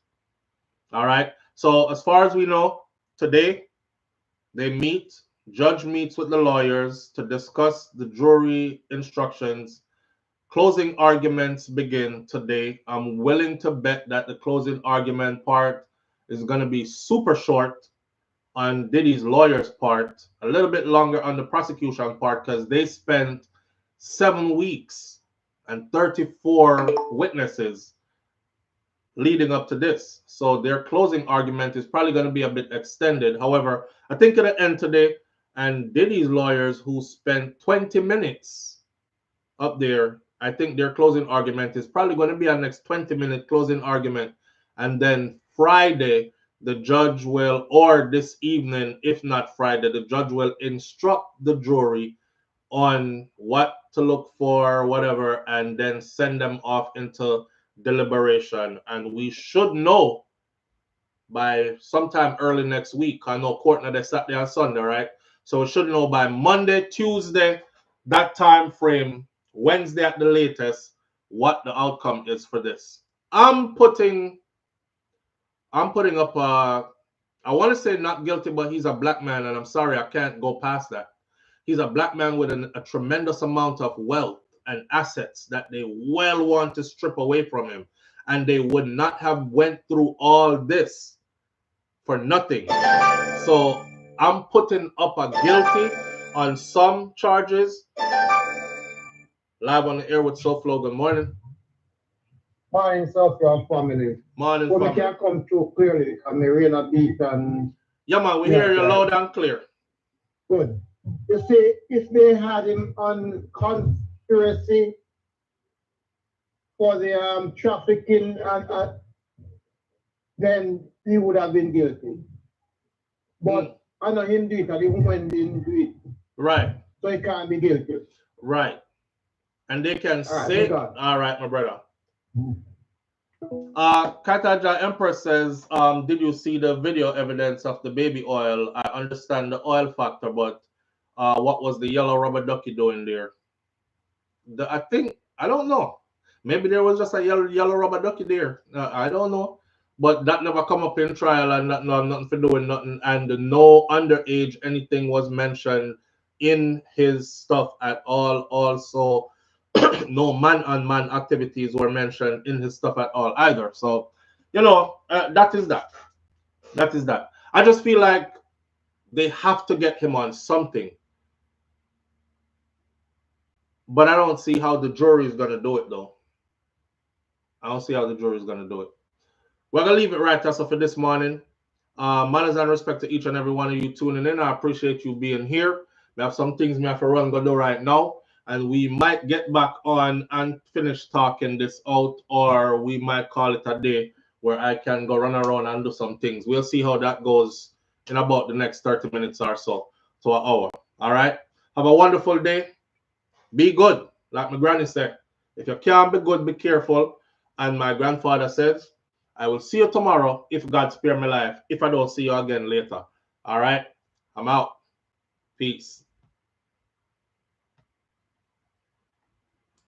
All right. So as far as we know, today they meet. Judge meets with the lawyers to discuss the jury instructions. Closing arguments begin today. I'm willing to bet that the closing argument part is going to be super short on Diddy's lawyer's part, a little bit longer on the prosecution part because they spent 7 weeks and 34 witnesses leading up to this. So their closing argument is probably going to be a bit extended. However, I think it'll end today. And Diddy's lawyers, who spent 20 minutes up there, I think their closing argument is probably going to be our next 20-minute closing argument. And then Friday, the judge will, or this evening, if not Friday, the judge will instruct the jury on what to look for, whatever, and then send them off into deliberation. And we should know by sometime early next week. I know court now they Saturday and Sunday, right? So we should know by Monday, Tuesday, that time frame, Wednesday at the latest, what the outcome is for this. I'm putting up I want to say not guilty, but he's a black man, and I'm sorry, I can't go past that. He's a black man with a tremendous amount of wealth and assets that they well want to strip away from him, and they would not have went through all this for nothing. So I'm putting up a guilty on some charges. Live on the air with SouFLo. Good morning. Morning, SouFLo family. Morning, family. We can come through clearly, and the rain a beat and... Yeah, man, we hear you loud and clear. Good. You see, if they had him on conspiracy for the trafficking, then he would have been guilty. But I know him do it, and the woman didn't do it. Right. So he can't be guilty. Right. And they can say, all right, my brother. Kataja Empress says, did you see the video evidence of the baby oil? I understand the oil factor, but what was the yellow rubber ducky doing there? I don't know. Maybe there was just a yellow rubber ducky there. I don't know. But that never come up in trial, and nothing for doing nothing. And no underage anything was mentioned in his stuff at all. Also, no man-on-man activities were mentioned in his stuff at all either. So, that is that. That is that. I just feel like they have to get him on something. But I don't see how the jury is going to do it, though. I don't see how the jury is going to do it. We're going to leave it right there for this morning. Manners and respect to each and every one of you tuning in. I appreciate you being here. We have some things we have to run go do right now. And we might get back on and finish talking this out, or we might call it a day where I can go run around and do some things. We'll see how that goes in about the next 30 minutes or so to an hour. All right? Have a wonderful day. Be good. Like my granny said, if you can't be good, be careful. And my grandfather says, I will see you tomorrow if God spare my life, if I don't see you again later. All right? I'm out. Peace.